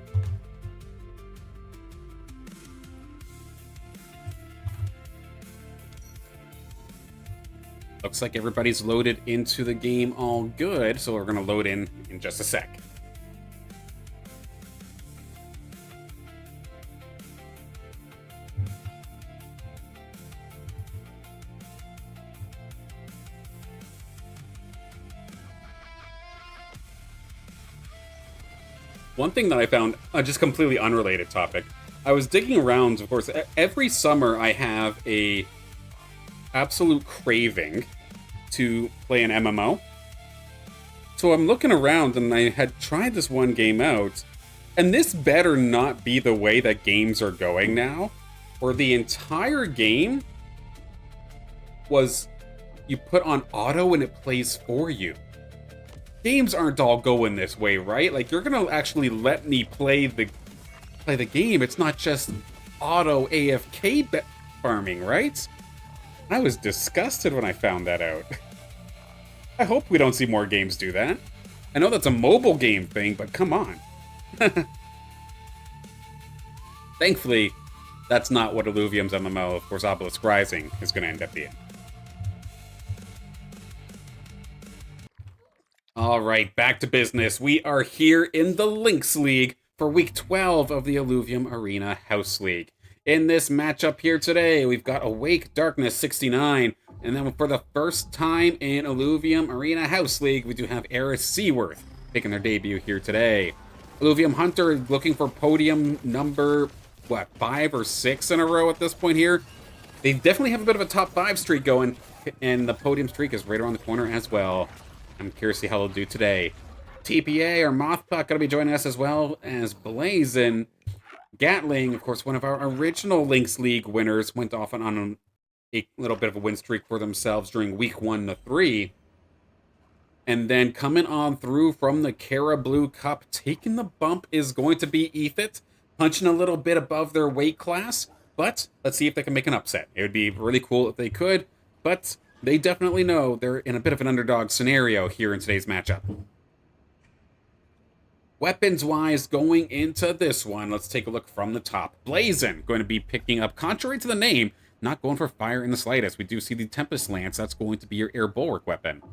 Looks like everybody's loaded into the game all good, so we're going to load in just a sec. One thing that I found, just completely unrelated topic, I was digging around, of course, every summer I have a absolute craving to play an MMO. So I'm looking around and I had tried this one game out, and this better not be the way that games are going now, where the entire game was you put on auto and it plays for you. games aren't all going this way, right? Like, you're gonna actually let me play the game. It's not just auto AFK farming, right? I was disgusted when I found that out. I hope we don't see more games do that. I know that's a mobile game thing, but come on. Thankfully, that's not what Illuvium's MMO of course Obelisk Rising is going to end up being. Alright, back to business. We are here in the Lynx League for week 12 of the Illuvium Arena House League. In this matchup here today, we've got Awake Darkness 69, and then for the first time in Illuvium Arena House League, we do have Eris Seaworth making their debut here today. Illuvium Hunter looking for podium number, 5 or 6 in a row at this point here. They definitely have a bit of a top 5 streak going, and the podium streak is right around the corner as well. I'm curious to see how they'll do today. TPA or Mothpuck going to be joining us, as well as Blazin. Gatling, of course, one of our original Lynx League winners, went off on a little bit of a win streak for themselves during week 1 to 3. And then coming on through from the Carablu Cup, taking the bump is going to be Ethit, punching a little bit above their weight class. But let's see if they can make an upset. It would be really cool if they could, but they definitely know they're in a bit of an underdog scenario here in today's matchup. Weapons-wise, going into this one, let's take a look from the top. Blazin going to be picking up, contrary to the name, not going for fire in the slightest. We do see the Tempest Lance. That's going to be your air bulwark weapon.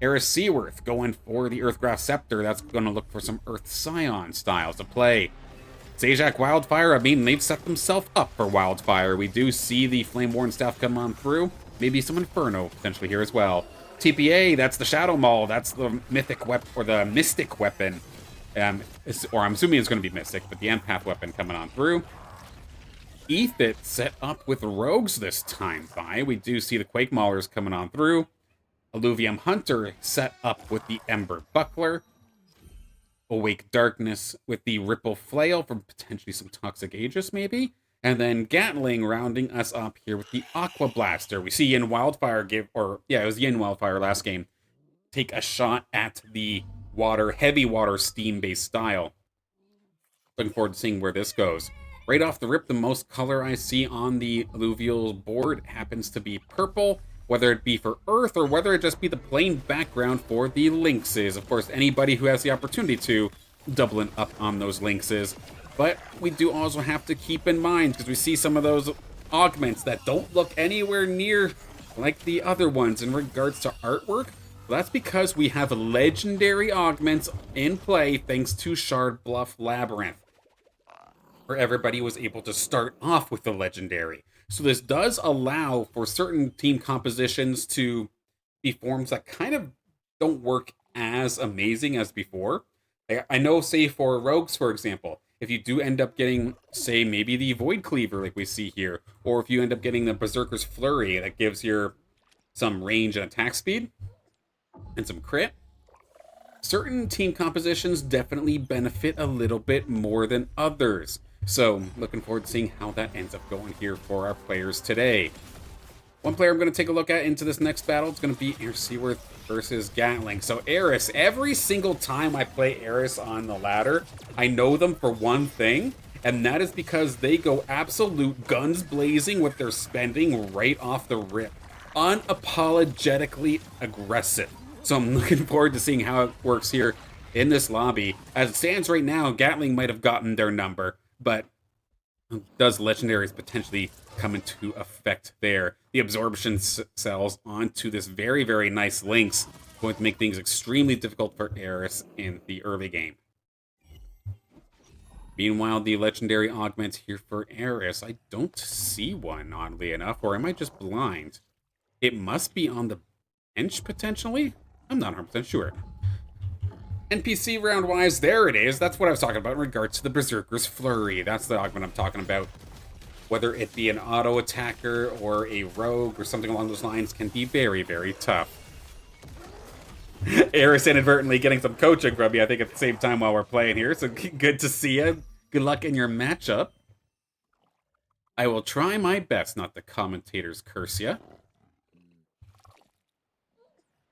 Eris Seaworth going for the Earthgraph Scepter. That's going to look for some Earth Scion styles to play. Zajac Wildfire, I mean, they've set themselves up for Wildfire. We do see the Flameborn staff come on through. Maybe some Inferno potentially here as well. TPA, that's the Shadow Maul. That's the mythic weapon, or the mystic weapon. Or I'm assuming it's going to be mystic, but the empath weapon coming on through. Ethit set up with rogues this time by. We do see the Quake Maulers coming on through. Illuvium Hunter set up with the Ember Buckler. Awake Darkness with the Ripple Flail for potentially some Toxic Aegis, maybe. And then Gatling rounding us up here with the Aqua Blaster. We see Yin Wildfire it was Yin Wildfire last game, take a shot at the heavy water steam-based style. Looking forward to seeing where this goes. Right off the rip, the most color I see on the Illuvial board happens to be purple, whether it be for Earth or whether it just be the plain background for the Lynxes. Of course, anybody who has the opportunity to doubling up on those Lynxes. But we do also have to keep in mind, because we see some of those augments that don't look anywhere near like the other ones in regards to artwork. Well, that's because we have legendary augments in play thanks to Shard Bluff Labyrinth, where everybody was able to start off with the legendary. So this does allow for certain team compositions to be forms that kind of don't work as amazing as before. I know, say for rogues, for example, if you do end up getting, say, maybe the Void Cleaver like we see here, or if you end up getting the Berserker's Flurry that gives you some range and attack speed, and some crit, certain team compositions definitely benefit a little bit more than others. So, looking forward to seeing how that ends up going here for our players today. One player I'm going to take a look at into this next battle is going to be Eris Seaworth versus Gatling. So Eris, every single time I play Eris on the ladder, I know them for one thing, and that is because they go absolute guns blazing with their spending right off the rip. Unapologetically aggressive. So I'm looking forward to seeing how it works here in this lobby. As it stands right now, Gatling might have gotten their number, but does legendaries potentially come into effect there? The absorption cells onto this very, very nice Lynx, going to make things extremely difficult for Eris in the early game. Meanwhile, the legendary augment here for Eris, I don't see one, oddly enough, or am I just blind? It must be on the bench, potentially? I'm not 100% sure. NPC round-wise, there it is. That's what I was talking about in regards to the Berserker's Flurry. That's the augment I'm talking about. Whether it be an auto-attacker or a rogue or something along those lines can be very, very tough. Eris inadvertently getting some coaching from me, I think, at the same time while we're playing here. So good to see you. Good luck in your matchup. I will try my best not to commentator's curse you.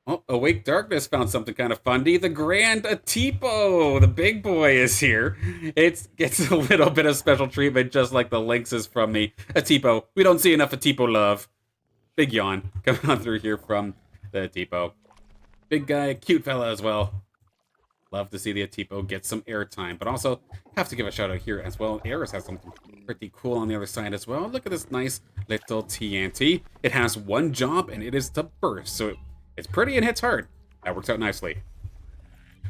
Oh, Awake Darkness found something kind of funny. The Grand Atipo, the big boy, is here. It gets a little bit of special treatment, just like the Lynxes from the Atipo. We don't see enough Atipo love. Big yawn coming on through here from the Atipo. Big guy, cute fella as well. Love to see the Atipo get some airtime, but also have to give a shout out here as well. Eris has something pretty cool on the other side as well. Look at this nice little TNT. It has one job, and it is to burst, so it's pretty and hits hard. That works out nicely.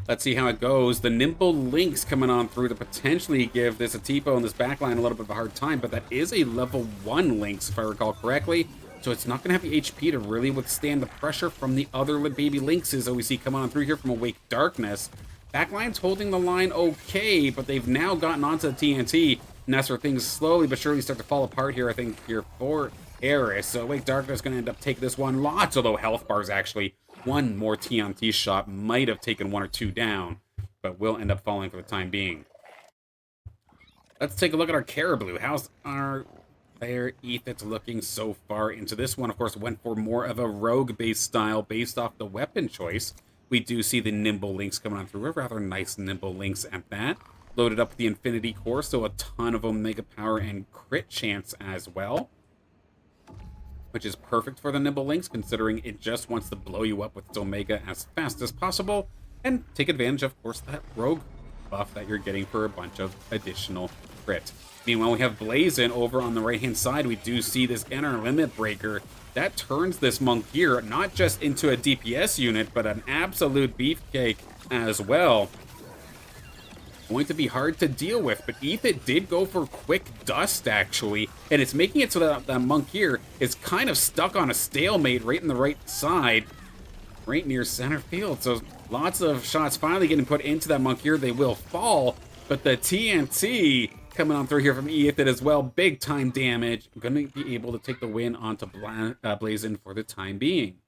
Let's see how it goes. The Nimble Lynx coming on through to potentially give this Atipo and this backline a little bit of a hard time, but that is a level 1 Lynx, if I recall correctly. So it's not going to have the HP to really withstand the pressure from the other baby Lynxes that we see coming on through here from Awake Darkness. Backline's holding the line okay, but they've now gotten onto the TNT, and that's where things slowly but surely start to fall apart here, I think, here for Eris. So Awake Darkness is going to end up taking this one. Lots of low health bars, actually. One more TNT shot might have taken 1 or 2 down, but will end up falling for the time being. Let's take a look at our Carablu. How's our player Ethit looking so far into this one? Of course, went for more of a rogue-based style based off the weapon choice. We do see the Nimble Lynx coming on through. A rather nice Nimble Lynx at that. Loaded up with the Infinity Core, so a ton of Omega Power and crit chance as well. Which is perfect for the Nimble Lynx, considering it just wants to blow you up with its Omega as fast as possible. And take advantage, of course, that rogue buff that you're getting for a bunch of additional crit. Meanwhile, we have Blazin over on the right-hand side. We do see this Inner Limit Breaker. That turns this Monk here not just into a DPS unit, but an absolute beefcake as well. Going to be hard to deal with, but Ethit did go for Quick Dust, actually, and it's making it so that that Monk here is kind of stuck on a stalemate right in the right side, right near center field. So lots of shots finally getting put into that Monk here. They will fall, but the TNT coming on through here from Ethit as well. Big time damage. Going to be able to take the win onto Blazin for the time being.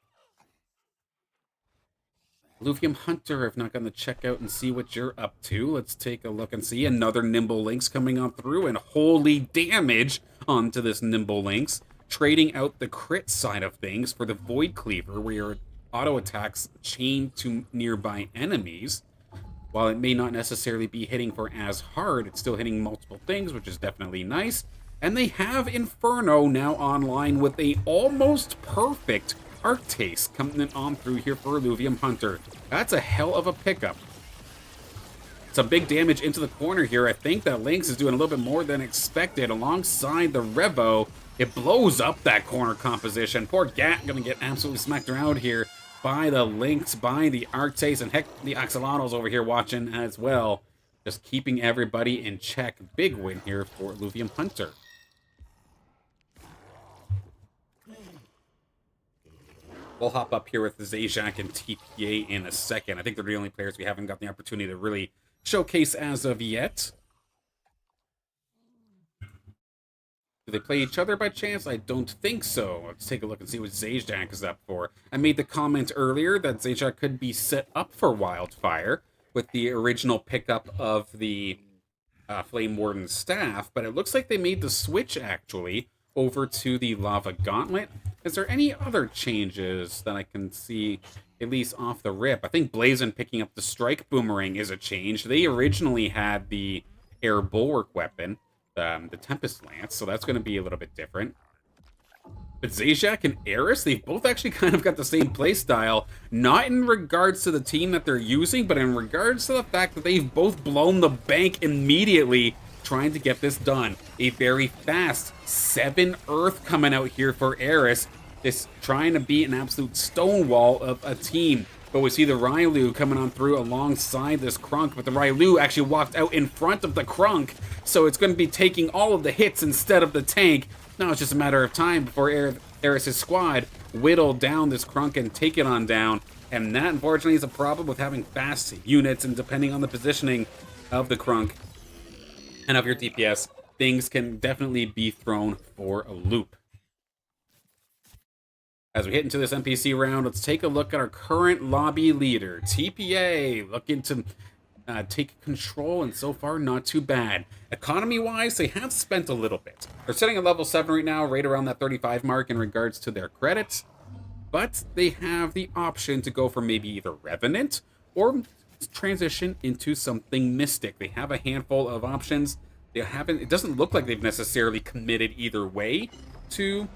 Illuvium Hunter, I've not gotten to check out and see what you're up to. Let's take a look and see. Another Nimble Lynx coming on through, and holy damage onto this Nimble Lynx. Trading out the crit side of things for the Void Cleaver, where your auto attacks chain to nearby enemies. While it may not necessarily be hitting for as hard, it's still hitting multiple things, which is definitely nice. And they have Inferno now online with a almost perfect Arctase coming on through here for Illuvium Hunter. That's a hell of a pickup. Some big damage into the corner here. I think that Lynx is doing a little bit more than expected. Alongside the Revo, it blows up that corner composition. Poor Gat gonna get absolutely smacked around here by the Lynx, by the Arctase, and heck, the Axolotls over here watching as well. Just keeping everybody in check. Big win here for Illuvium Hunter. We'll hop up here with Zajac and TPA in a second. I think they're the only players we haven't got the opportunity to really showcase as of yet. Do they play each other by chance? I don't think so. Let's take a look and see what Zajac is up for. I made the comment earlier that Zajac could be set up for Wildfire with the original pickup of the Flame Warden staff, but it looks like they made the switch, actually, over to the Lava Gauntlet. Is there any other changes that I can see, at least off the rip? I think Blazin picking up the Strike Boomerang is a change. They originally had the Air Bulwark weapon, the Tempest Lance, so that's going to be a little bit different. But Zajac and Eris, they've both actually kind of got the same playstyle, not in regards to the team that they're using, but in regards to the fact that they've both blown the bank immediately trying to get this done. A very fast 7 Earth coming out here for Eris. This trying to be an absolute stonewall of a team. But we see the Railu coming on through alongside this Krunk, but the Railu actually walked out in front of the Krunk, so it's going to be taking all of the hits instead of the tank. Now it's just a matter of time before Eris' squad whittle down this Krunk and take it on down. And that, unfortunately, is a problem with having fast units, and depending on the positioning of the Krunk and of your DPS, things can definitely be thrown for a loop. As we hit into this NPC round, let's take a look at our current lobby leader, TPA, looking to take control, and so far, not too bad. Economy-wise, they have spent a little bit. They're sitting at level 7 right now, right around that 35 mark in regards to their credits. but they have the option to go for maybe either Revenant or transition into something Mystic. They have a handful of options. They haven't, it doesn't look like they've necessarily committed either way to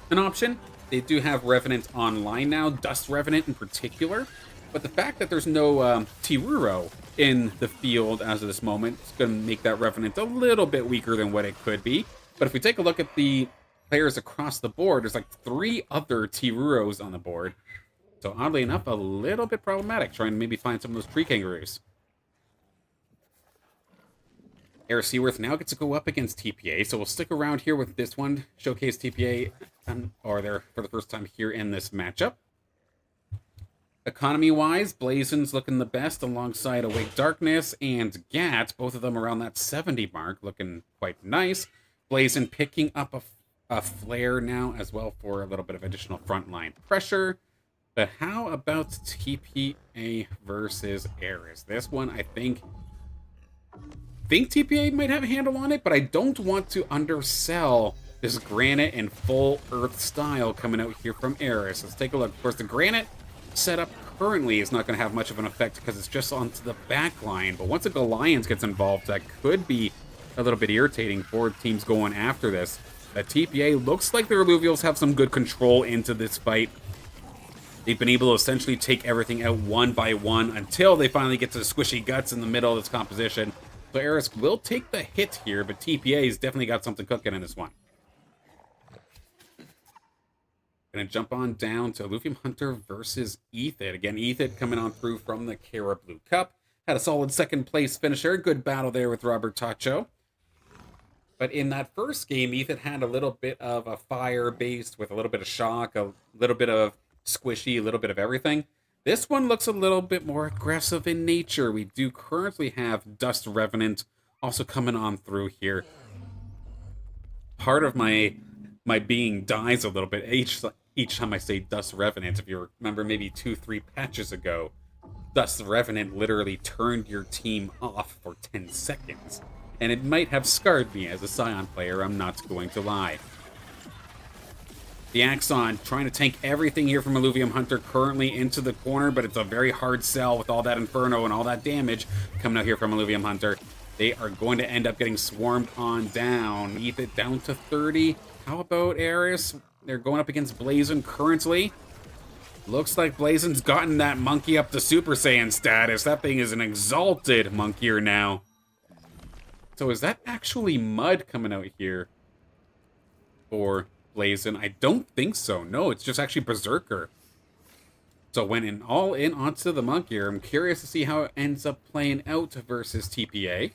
an option. They do have Revenant online now, Dust Revenant in particular, but the fact that there's no Tiruro in the field as of this moment is going to make that Revenant a little bit weaker than what it could be. But if we take a look at the players across the board, there's like 3 other Tiruros on the board. So oddly enough, a little bit problematic, trying to maybe find some of those tree kangaroos. Air Seaworth now gets to go up against TPA, so we'll stick around here with this one, showcase TPA, or there for the first time here in this matchup. Economy-wise, Blazon's looking the best alongside Awake Darkness and Gat, both of them around that 70 mark, looking quite nice. Blazon picking up a flare now as well for a little bit of additional frontline pressure. But how about TPA versus Eris? This one, I think TPA might have a handle on it, but I don't want to undersell this Granite and full Earth style coming out here from Eris. Let's take a look. Of course, the Granite setup currently is not going to have much of an effect because it's just onto the back line. But once a Goliath gets involved, that could be a little bit irritating for teams going after this. The TPA looks like the Illuvials have some good control into this fight. They've been able to essentially take everything out one by one until they finally get to the squishy guts in the middle of this composition. So Eris will take the hit here, but TPA's definitely got something cooking in this one. Gonna jump on down to Illuvium Hunter versus Ethid. Again, Ethid coming on through from the Carablu Cup. Had a solid second place finisher. Good battle there with Robert Tacho. But in that first game, Ethid had a little bit of a fire based with a little bit of shock, a little bit of squishy, a little bit of everything. This one looks a little bit more aggressive in nature. We do currently have Dust Revenant also coming on through here. Part of my being dies a little bit each time I say Dust Revenant. If you remember maybe 2-3 patches ago, Dust Revenant literally turned your team off for 10 seconds. And it might have scarred me as a Scion player, I'm not going to lie. The Axon trying to tank everything here from Illuvium Hunter currently into the corner, but it's a very hard sell with all that Inferno and all that damage coming out here from Illuvium Hunter. They are going to end up getting swarmed on down. Ethid down to 30. How about Eris? They're going up against Blazon currently. Looks like Blazon's gotten that monkey up to Super Saiyan status. That thing is an exalted monkeyer now. So is that actually Mud coming out here for Blazon? I don't think so. No, it's just actually Berserker. So went all in onto the monkeyer. I'm curious to see how it ends up playing out versus TPA.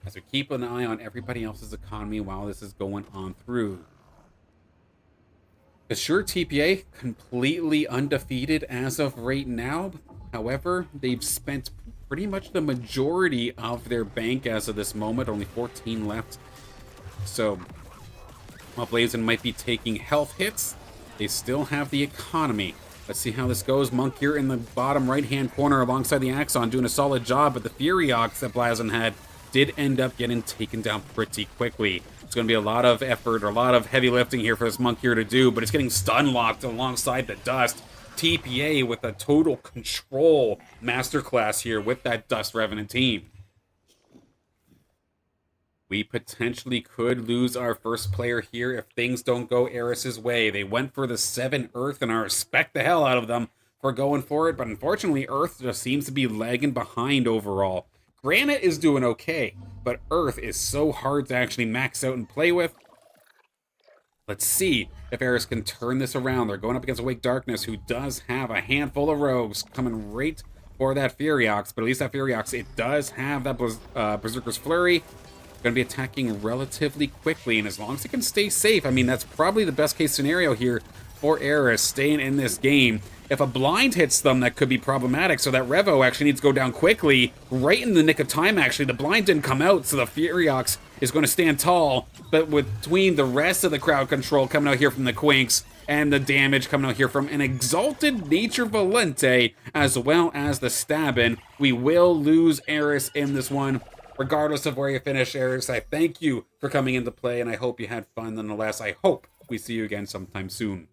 As we keep an eye on everybody else's economy while this is going on through. Sure, TPA completely undefeated as of right now. However, they've spent pretty much the majority of their bank as of this moment. Only 14 left. So, while Blazon might be taking health hits, they still have the economy. Let's see how this goes. Monk here in the bottom right-hand corner alongside the Axon doing a solid job, but the Furiox that Blazon had did end up getting taken down pretty quickly. It's going to be a lot of effort or a lot of heavy lifting here for this Monk here to do, but it's getting stun locked alongside the Dust. TPA with a total control masterclass here with that Dust Revenant team. We potentially could lose our first player here if things don't go Eris's way. They went for the 7 Earth, and I respect the hell out of them for going for it, but unfortunately Earth just seems to be lagging behind overall. Granite is doing okay, but Earth is so hard to actually max out and play with. Let's see if Eris can turn this around. They're going up against Awake Darkness, who does have a handful of rogues coming right for that Furiox, but at least that Furiox, it does have that Berserker's Flurry. Going to be attacking relatively quickly, and as long as it can stay safe, I mean, that's probably the best case scenario here for Eris staying in this game. If a blind hits them, that could be problematic, so that Revo actually needs to go down quickly, right in the nick of time, actually. The blind didn't come out, so the Furiox is going to stand tall, but between the rest of the crowd control coming out here from the Quinks, and the damage coming out here from an Exalted Nature Valente, as well as the Stabbin, we will lose Eris in this one. Regardless of where you finish, Eris, I thank you for coming into play, and I hope you had fun nonetheless. I hope we see you again sometime soon.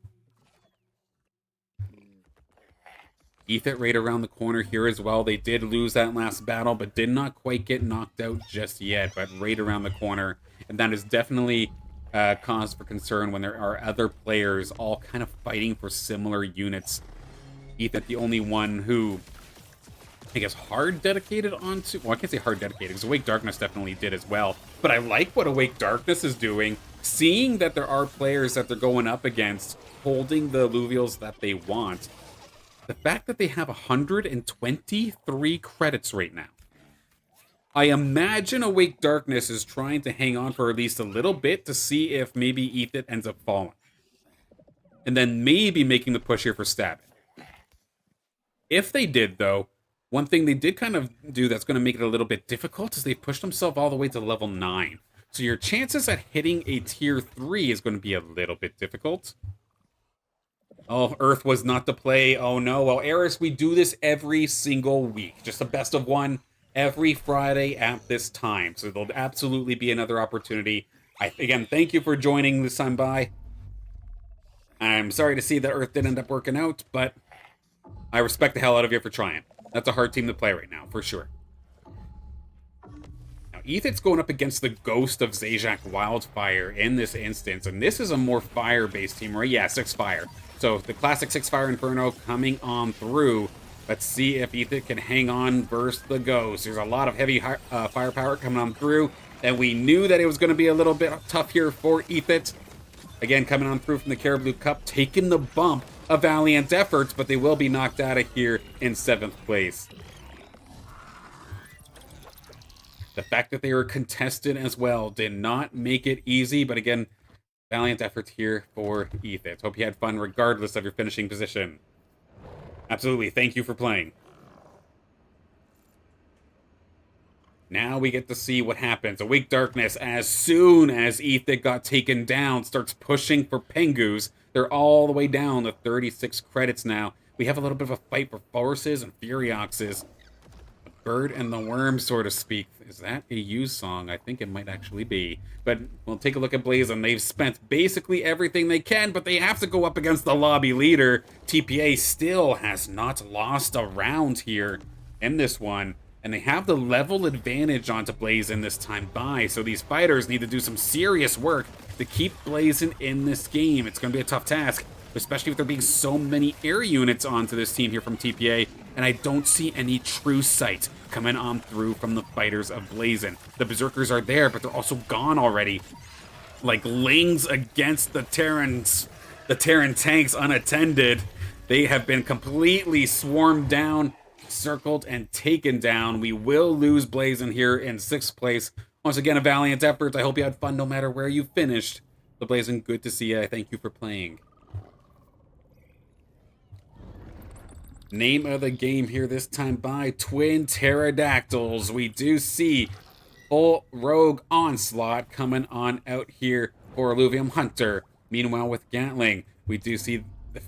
Ethan right around the corner here as well. They did lose that last battle, but did not quite get knocked out just yet, but right around the corner. And that is definitely cause for concern when there are other players all kind of fighting for similar units. Ethan, the only one who, I guess, hard dedicated onto... Well, I can't say hard dedicated, because Awake Darkness definitely did as well. But I like what Awake Darkness is doing. Seeing that there are players that they're going up against, holding the Illuvials that they want. The fact that they have 123 credits right now. I imagine Awake Darkness is trying to hang on for at least a little bit to see if maybe Ethan ends up falling. And then maybe making the push here for stabbing. If they did, though, one thing they did kind of do that's going to make it a little bit difficult is they pushed themselves all the way to level 9. So your chances at hitting a tier 3 is going to be a little bit difficult. Oh, Earth was not to play. Oh no. Well, Eris, we do this every single week. Just a best of one every Friday at this time. So there'll absolutely be another opportunity. Again, thank you for joining this time by. I'm sorry to see that Earth didn't end up working out, but I respect the hell out of you for trying. That's a hard team to play right now, for sure. Now, Ethan's going up against the Ghost of Zajac Wildfire in this instance, and this is a more fire-based team, right? Yeah, 6 fire. So the classic 6 Fire Inferno coming on through. Let's see if Ethan can hang on versus the Ghost. There's a lot of heavy firepower coming on through. And we knew that it was going to be a little bit tough here for Ethan. Again, coming on through from the Carablu Cup, taking the bump. A valiant efforts, but they will be knocked out of here in 7th place. The fact that they were contested as well did not make it easy, but again, valiant efforts here for Ethan. Hope you had fun regardless of your finishing position. Absolutely, thank you for playing. Now we get to see what happens. Awake Darkness, as soon as Ethan got taken down, starts pushing for Pengus. They're all the way down to 36 credits now. We have a little bit of a fight for Forces and Furioxes. The bird and the worm, so to speak. Is that a used song? I think it might actually be. But we'll take a look at Blazon. They've spent basically everything they can, but they have to go up against the lobby leader. TPA still has not lost a round here in this one. And they have the level advantage onto Blazon this time by, so these fighters need to do some serious work to keep Blazon in this game. It's going to be a tough task, especially with there being so many air units onto this team here from TPA, and I don't see any true sight coming on through from the fighters of Blazon. The Berserkers are there, but they're also gone already. Like Lings against the Terran tanks unattended. They have been completely swarmed down, circled and taken down. We will lose Blazon here in 6th place. Once again, a valiant effort. I hope you had fun no matter where you finished. So Blazon, good to see you. Thank you for playing. Name of the game here this time by Twin Pterodactyls. We do see full Rogue Onslaught coming on out here for Illuvium Hunter. Meanwhile, with Gatling, we do see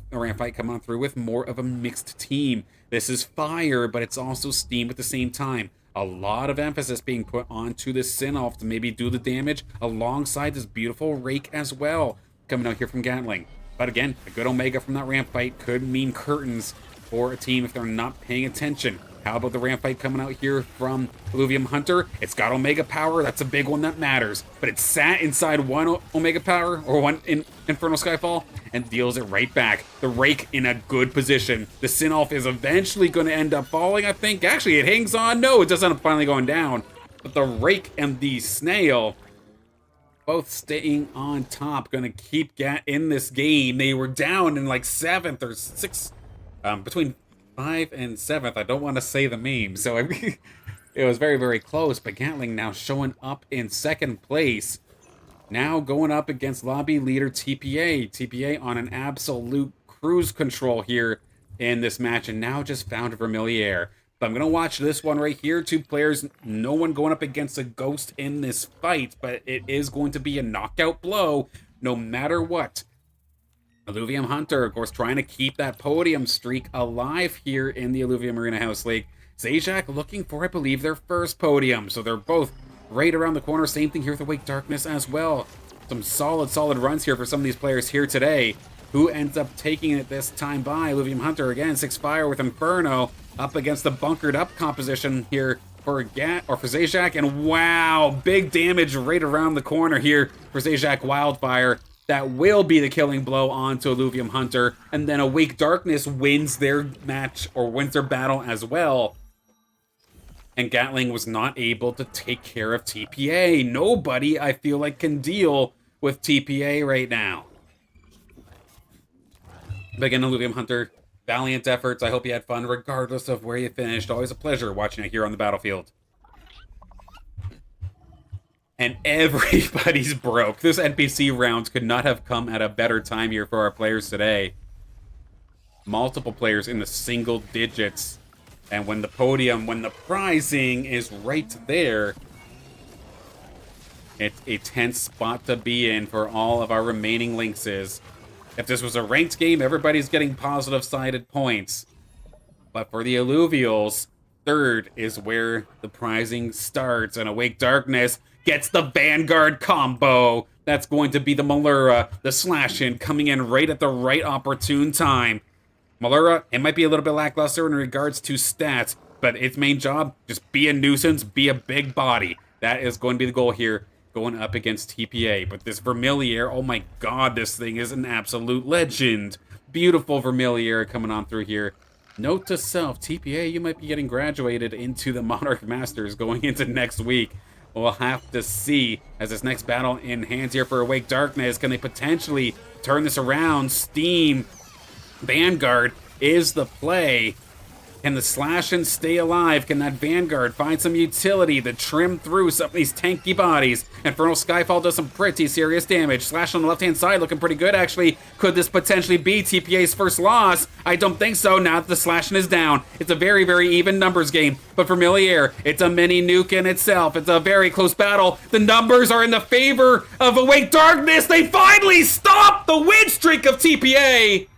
the ramp fight come on through with more of a mixed team. This is fire, but it's also steam at the same time. A lot of emphasis being put onto this Sinolf to maybe do the damage alongside this beautiful Rake as well. Coming out here from Gatling. But again, a good Omega from that ramp fight could mean curtains for a team if they're not paying attention. How about the ramp fight coming out here from Illuvium Hunter? It's got Omega power. That's a big one that matters. But it sat inside one Omega power, or one Infernal Skyfall, and deals it right back. The Rake in a good position. The Sinolf is eventually going to end up falling, I think. Actually, it hangs on. No, it does end up finally going down. But the Rake and the Snail both staying on top. Going to keep in this game. They were down in like 7th or 6th. Between 5 and 7th. I don't want to say the meme, so it was very, very close. But Gatling now showing up in 2nd place. Now going up against lobby leader TPA. TPA on an absolute cruise control here in this match, and now just found Vermiliere. But I'm going to watch this one right here. 2 players, no one going up against a Ghost in this fight, but it is going to be a knockout blow no matter what. Illuvium Hunter, of course, trying to keep that podium streak alive here in the Illuvium Arena House League. Zajac looking for, I believe, their first podium. So they're both right around the corner. Same thing here with Awake Darkness as well. Some solid runs here for some of these players here today. Who ends up taking it this time by? Illuvium Hunter again, 6 fire with Inferno up against the bunkered up composition here for Zajac, and wow, big damage right around the corner here for Zajac Wildfire. That will be the killing blow onto Illuvium Hunter, and then Awake Darkness wins their match, or wins their battle as well. And Gatling was not able to take care of TPA. Nobody, I feel like, can deal with TPA right now. But again, Illuvium Hunter, valiant efforts. I hope you had fun regardless of where you finished. Always a pleasure watching it here on the battlefield. And everybody's broke. This NPC round could not have come at a better time here for our players today. Multiple players in the single digits. And when the podium, when the prizing is right there, it's a tense spot to be in for all of our remaining Lynxes. If this was a ranked game, everybody's getting positive-sided points. But for the Illuvials, third is where the prizing starts. And Awake Darkness gets the Vanguard combo. That's going to be the Malura, the slash-in, coming in right at the right opportune time. Malura, it might be a little bit lackluster in regards to stats, but its main job, just be a nuisance, be a big body. That is going to be the goal here, going up against TPA. But this Vermilier, oh my god, this thing is an absolute legend. Beautiful Vermilier coming on through here. Note to self, TPA, you might be getting graduated into the Monarch Masters going into next week. We'll have to see as this next battle in hands here for Awake Darkness. Can they potentially turn this around? Steam Vanguard is the play. Can the slash-in stay alive? Can that Vanguard find some utility to trim through some of these tanky bodies? Infernal Skyfall does some pretty serious damage. Slash on the left-hand side looking pretty good, actually. Could this potentially be TPA's first loss? I don't think so, now that the slash-in is down. It's a very, very even numbers game. But Vermilier, it's a mini nuke in itself. It's a very close battle. The numbers are in the favor of Awake Darkness. They finally stopped the win streak of TPA!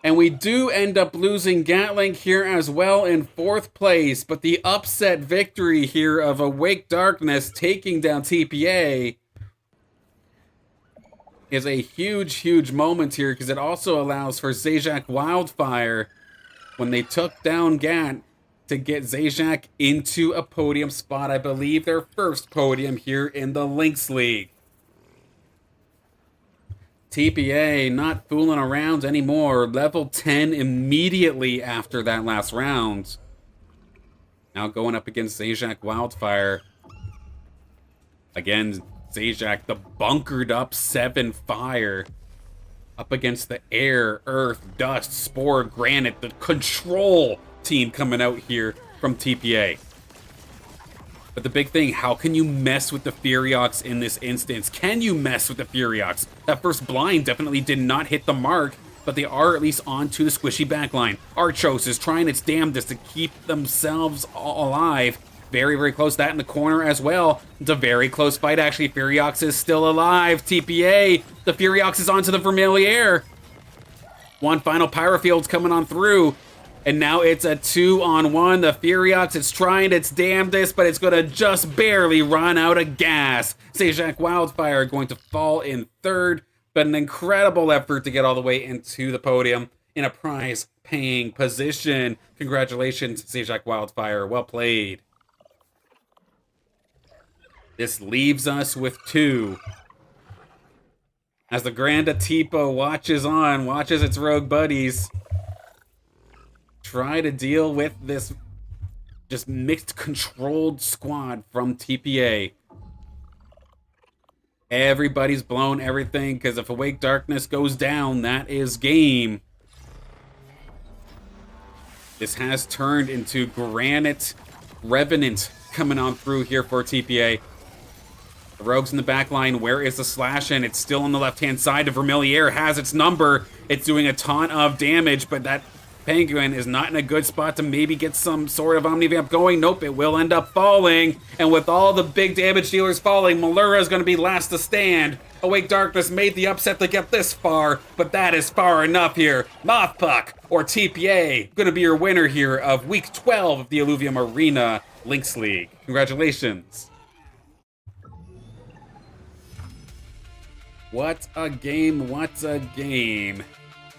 And we do end up losing Gatling here as well in 4th place, but the upset victory here of Awake Darkness taking down TPA is a huge, huge moment here, because it also allows for Zajac Wildfire, when they took down Gat, to get Zajac into a podium spot. I believe their first podium here in the Lynx League. TPA not fooling around anymore. Level 10 immediately after that last round. Now going up against Zajac Wildfire. Again, Zajac, the bunkered up 7 fire. Up against the air, earth, dust, spore, granite. The control team coming out here from TPA. But the big thing, how can you mess with the Furiox in this instance? Can you mess with the Furiox? That first blind definitely did not hit the mark, but they are at least onto the squishy backline. Archos is trying its damnedest to keep themselves alive. Very, very close. That in the corner as well. It's a very close fight, actually. Furiox is still alive. TPA, the Furiox is onto the Vermilier. One final Pyrofield's coming on through. And now it's a 2-on-1. The Furiox is trying its damnedest, but it's going to just barely run out of gas. Zajac Wildfire going to fall in 3rd, but an incredible effort to get all the way into the podium in a prize-paying position. Congratulations, Zajac Wildfire. Well played. This leaves us with 2. As the Grand Atipo watches its rogue buddies try to deal with this just mixed controlled squad from TPA. Everybody's blown everything, because if Awake Darkness goes down, that is game. This has turned into Granite Revenant coming on through here for TPA. The Rogues in the back line, where is the slash-in? It's still on the left-hand side. The Vermilier has its number. It's doing a ton of damage, but that Penguin is not in a good spot to maybe get some sort of Omnivamp going. Nope, it will end up falling. And with all the big damage dealers falling, Malura is going to be last to stand. Awake Darkness made the upset to get this far, but that is far enough here. Mothpuck, or TPA, going to be your winner here of Week 12 of the Illuvium Arena Lynx League. Congratulations. What a game, what a game.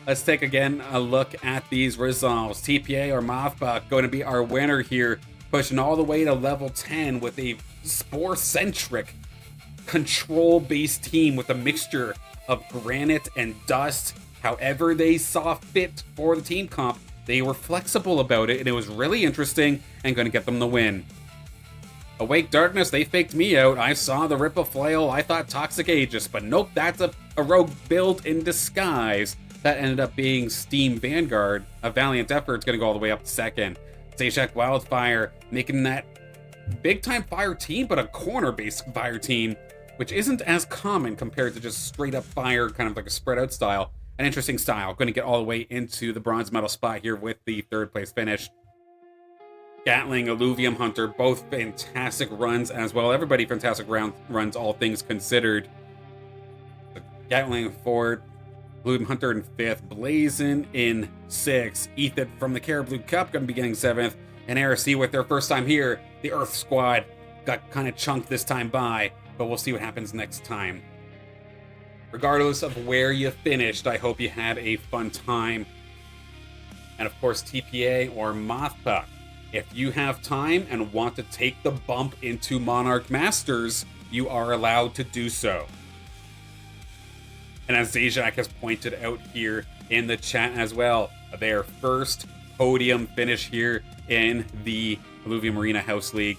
Let's take again a look at these results. TPA or Mothbuck going to be our winner here, pushing all the way to level 10 with a Spore-centric, control-based team with a mixture of granite and dust. However they saw fit for the team comp, they were flexible about it, and it was really interesting and going to get them the win. Awake Darkness, they faked me out. I saw the Ripple Flail, I thought Toxic Aegis, but nope, that's a rogue build in disguise. That ended up being Steam Vanguard. A valiant effort's going to go all the way up to second. Zajac Wildfire making that big-time fire team, but a corner-based fire team, which isn't as common compared to just straight-up fire, kind of like a spread-out style. An interesting style. Going to get all the way into the bronze medal spot here with the third-place finish. Gatling, Illuvium Hunter, both fantastic runs as well. Everybody fantastic runs, all things considered. Gatling fourth, Illuvium Hunter in fifth, Blazin in sixth, Ethan from the Carablu Cup going to be getting seventh, and RC with their first time here. The Earth Squad got kind of chunked this time by, but we'll see what happens next time. Regardless of where you finished, I hope you had a fun time. And of course, TPA or Mothbuck. If you have time and want to take the bump into Monarch Masters, you are allowed to do so. And as Zajac has pointed out here in the chat as well, their first podium finish here in the Illuvium Arena House League,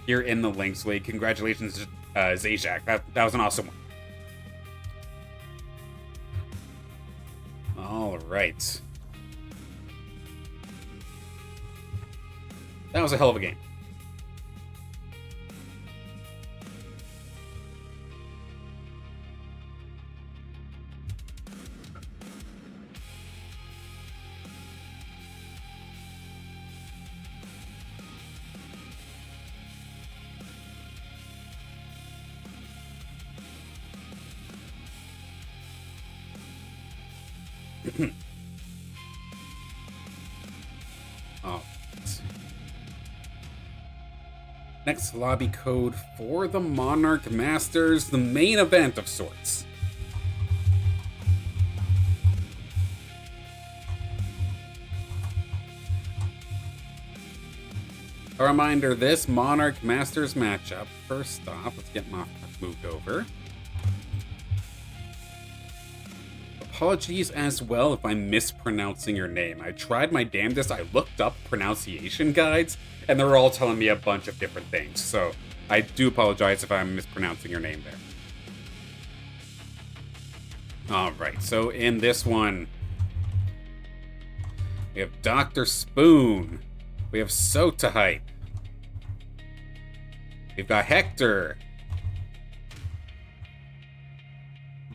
here in the Lynx League. Congratulations, Zajac. That was an awesome one. All right. That was a hell of a game. Oh. Next lobby code for the Monarch Masters, the main event of sorts. A reminder, this Monarch Masters matchup, first off, let's get Mothbuck moved over. Apologies as well if I'm mispronouncing your name. I tried my damnedest. I looked up pronunciation guides, and they were all telling me a bunch of different things. So I do apologize if I'm mispronouncing your name there. All right, so in this one, we have Dr. Spoon. We have Sota Hype. We've got Hector.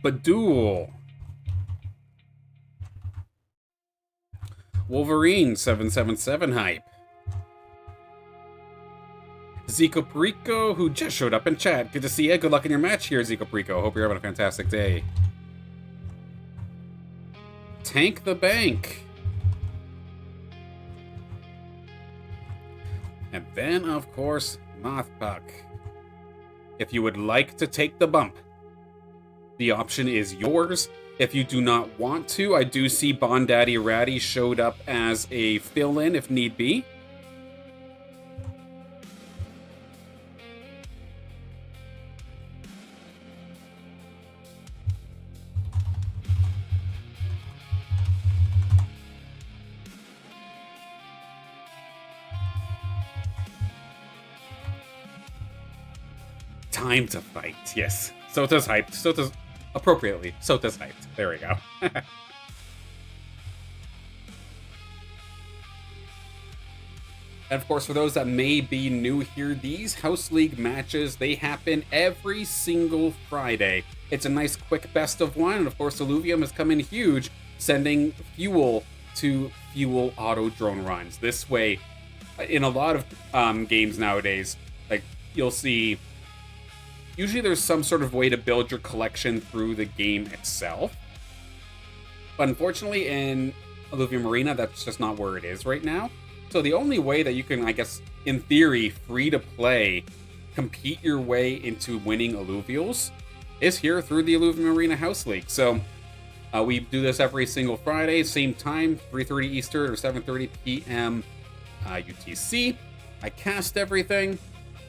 Badul. Wolverine 777 Hype. Zico Perico, who just showed up in chat. Good to see you. Good luck in your match here, Zico Perico. Hope you're having a fantastic day. Tank the Bank. And then, of course, Mothbuck. If you would like to take the bump, the option is yours. If you do not want to, I do see Bondaddy Ratty showed up as a fill-in if need be. Time to fight, yes. Sota's hyped. Sota's appropriately. Sota's hyped. There we go. And of course, for those that may be new here, these House League matches, they happen every single Friday. It's a nice quick best of one, and of course, Illuvium has come in huge, sending fuel to fuel auto drone runs. This way, in a lot of games nowadays, like you'll see, usually there's some sort of way to build your collection through the game itself. But unfortunately, in Illuvium Arena, that's just not where it is right now. So the only way that you can, I guess, in theory, free to play, compete your way into winning Illuvials is here through the Illuvium Arena House League. So we do this every single Friday, same time, 3:30 Eastern or 7:30 p.m. UTC. I cast everything,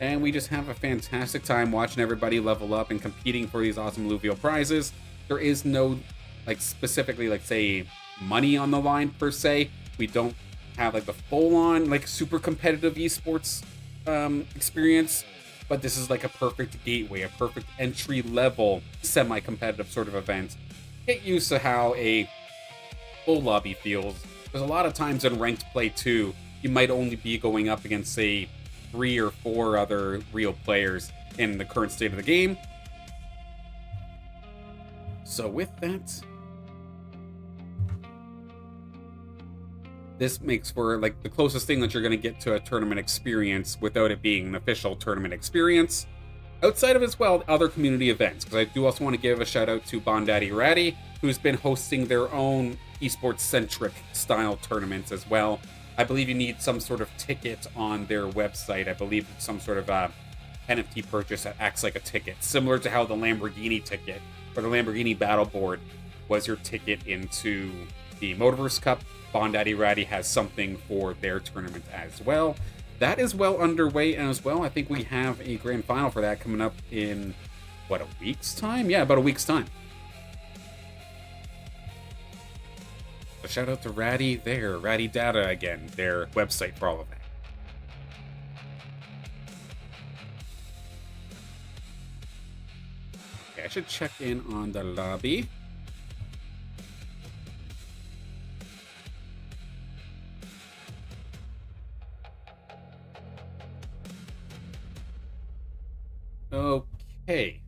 and we just have a fantastic time watching everybody level up and competing for these awesome Illuvial prizes. There is no, like, specifically, like, say, money on the line per se. We don't have, like, the full-on, like, super competitive esports experience, but this is like a perfect gateway, a perfect entry-level semi-competitive sort of event. Get used to how a full lobby feels. There's a lot of times in ranked play too, you might only be going up against, say, 3 or 4 other real players in the current state of the game. So with that, this makes for, like, the closest thing that you're going to get to a tournament experience without it being an official tournament experience. Outside of, as well, other community events, because I do also want to give a shout out to Bondaddy Ratty, who's been hosting their own esports-centric style tournaments as well. I believe you need some sort of ticket on their website. I believe it's some sort of NFT purchase that acts like a ticket, similar to how the Lamborghini ticket or the Lamborghini battle board was your ticket into the Motorverse Cup. Bondaddy Ratty has something for their tournament as well. That is well underway as well. I think we have a grand final for that coming up in, what, a week's time? Yeah, about a week's time. So shout out to Ratty there, Ratty Data again, their website for all of that. Okay, I should check in on the lobby. Okay.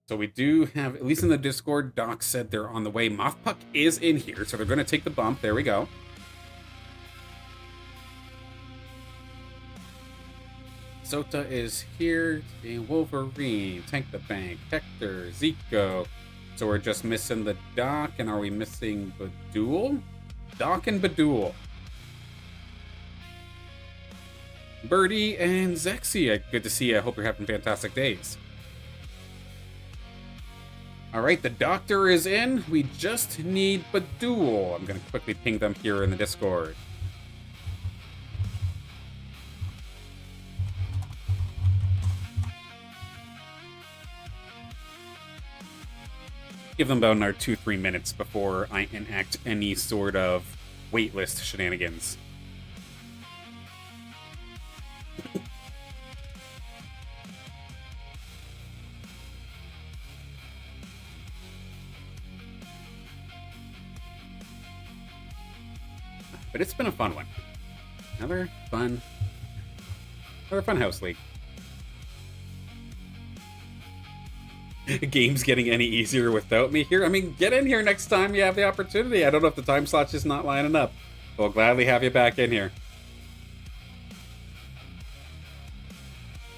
So we do have, at least in the Discord, Doc said they're on the way. Mothpuck is in here, so they're going to take the bump. There we go. Sota is here. Wolverine, Tank the Bank, Hector, Zico. So we're just missing the Doc, and are we missing Badul? Doc and Badul. Birdie and Zexia, good to see you. I hope you're having fantastic days. Alright, the doctor is in. We just need Badul. I'm going to quickly ping them here in the Discord. Give them about another 2-3 minutes before I enact any sort of waitlist shenanigans. But it's been a fun one. Another fun house league. Game's getting any easier without me here. I mean, get in here next time you have the opportunity. I don't know if the time slot's just not lining up. We'll gladly have you back in here.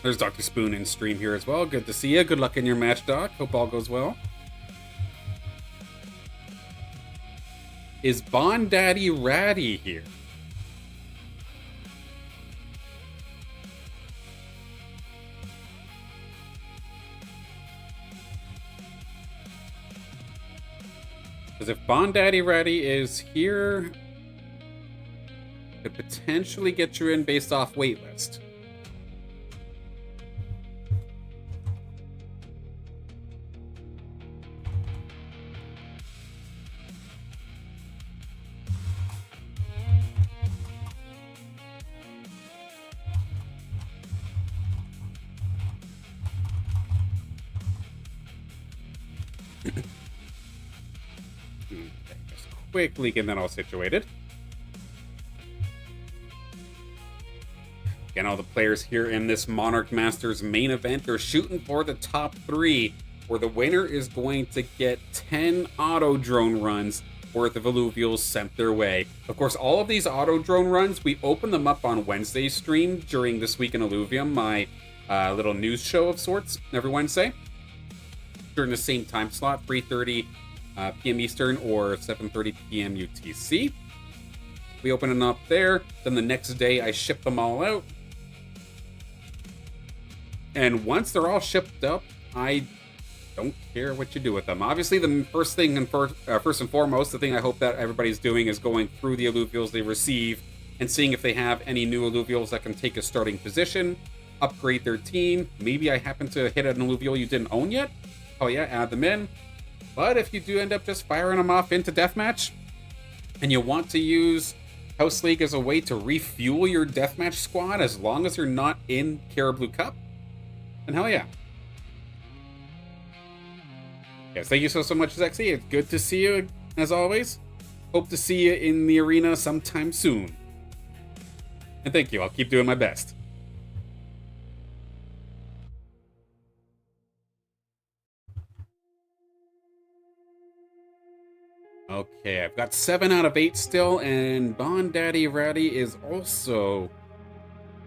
There's Dr. Spoon in stream here as well. Good to see you. Good luck in your match, Doc. Hope all goes well. Is Bondaddy Ratty here? Because if Bondaddy Ratty is here, could potentially get you in based off waitlist. Quickly getting that all situated. Again, all the players here in this Monarch Masters main event, they're shooting for the top 3, where the winner is going to get 10 auto drone runs worth of Illuvials sent their way. Of course, all of these auto drone runs, we open them up on Wednesday's stream during This Week in Illuvium, my little news show of sorts, every Wednesday. During the same time slot, 3:30 p.m. Eastern or 7:30 p.m. UTC. We open it up there. Then the next day, I ship them all out. And once they're all shipped up, I don't care what you do with them. Obviously, the first and foremost, the thing I hope that everybody's doing is going through the Illuvials they receive and seeing if they have any new Illuvials that can take a starting position, upgrade their team. Maybe I happen to hit an Illuvial you didn't own yet. Oh yeah, add them in. But if you do end up just firing them off into Deathmatch, and you want to use House League as a way to refuel your Deathmatch squad as long as you're not in Carablu Cup, then hell yeah. Yes, thank you so much, Zexy. It's good to see you, as always. Hope to see you in the arena sometime soon. And thank you, I'll keep doing my best. Okay, I've got 7 out of 8 still, and Bon Daddy Ratty is also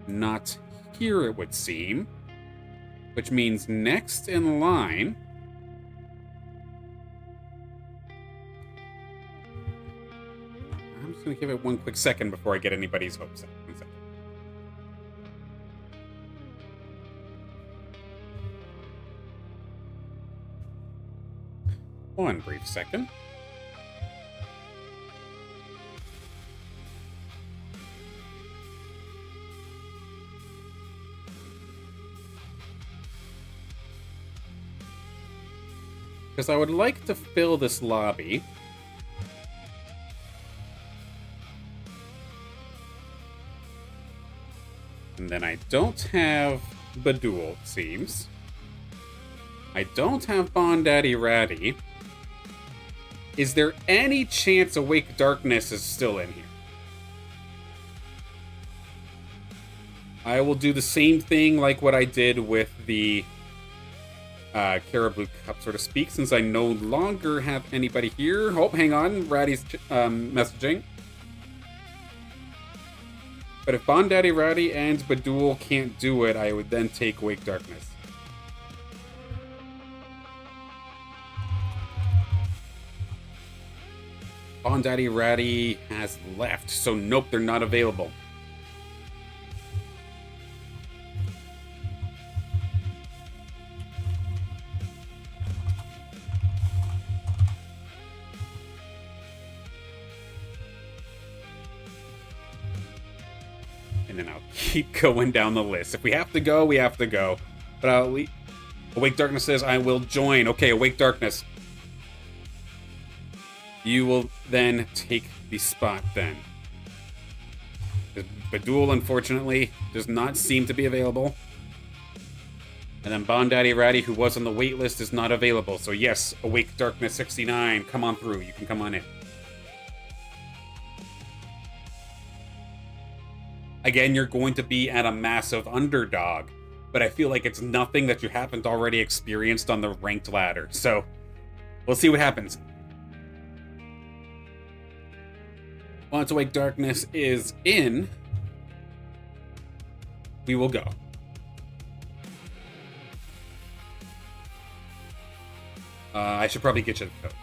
not here, it would seem. Which means next in line... I'm just going to give it one quick second before I get anybody's hopes up. 1 second. One brief second. Because I would like to fill this lobby. And then I don't have Badul, it seems. I don't have Bon Daddy Ratty. Is there any chance Awake Darkness is still in here? I will do the same thing like what I did with the Carablu Cup, so to speak, since I no longer have anybody here. Oh, hang on. Ratty's messaging. But if Bon Daddy Ratty and Badul can't do it, I would then take Awake Darkness. Bon Daddy Ratty has left, so nope, they're not available. And then I'll keep going down the list. If we have to go, we have to go. But Awake Darkness says, I will join. Okay, Awake Darkness. You will then take the spot then. Badul, unfortunately, does not seem to be available. And then Bon Daddy Ratty, who was on the wait list, is not available. So yes, Awake Darkness 69, come on through. You can come on in. Again, you're going to be at a massive underdog, but I feel like it's nothing that you haven't already experienced on the ranked ladder. So we'll see what happens. Once Awake Darkness is in, we will go. I should probably get you the code.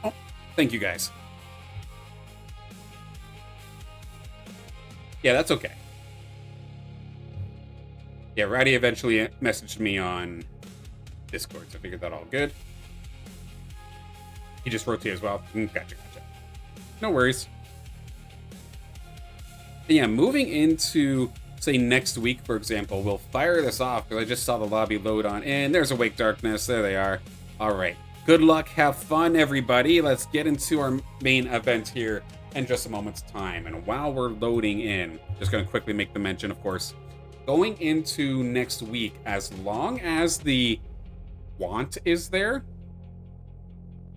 Oh, thank you guys. Yeah, that's okay. Yeah, Ratty eventually messaged me on Discord, so I figured that all good. He just wrote to you as well. Gotcha. No worries. And yeah, moving into, say, next week, for example, we'll fire this off, because I just saw the lobby load on in. There's Awake Darkness. There they are. All right. Good luck. Have fun, everybody. Let's get into our main event here in just a moment's time. And while we're loading in, just going to quickly make the mention, of course, going into next week, as long as the want is there,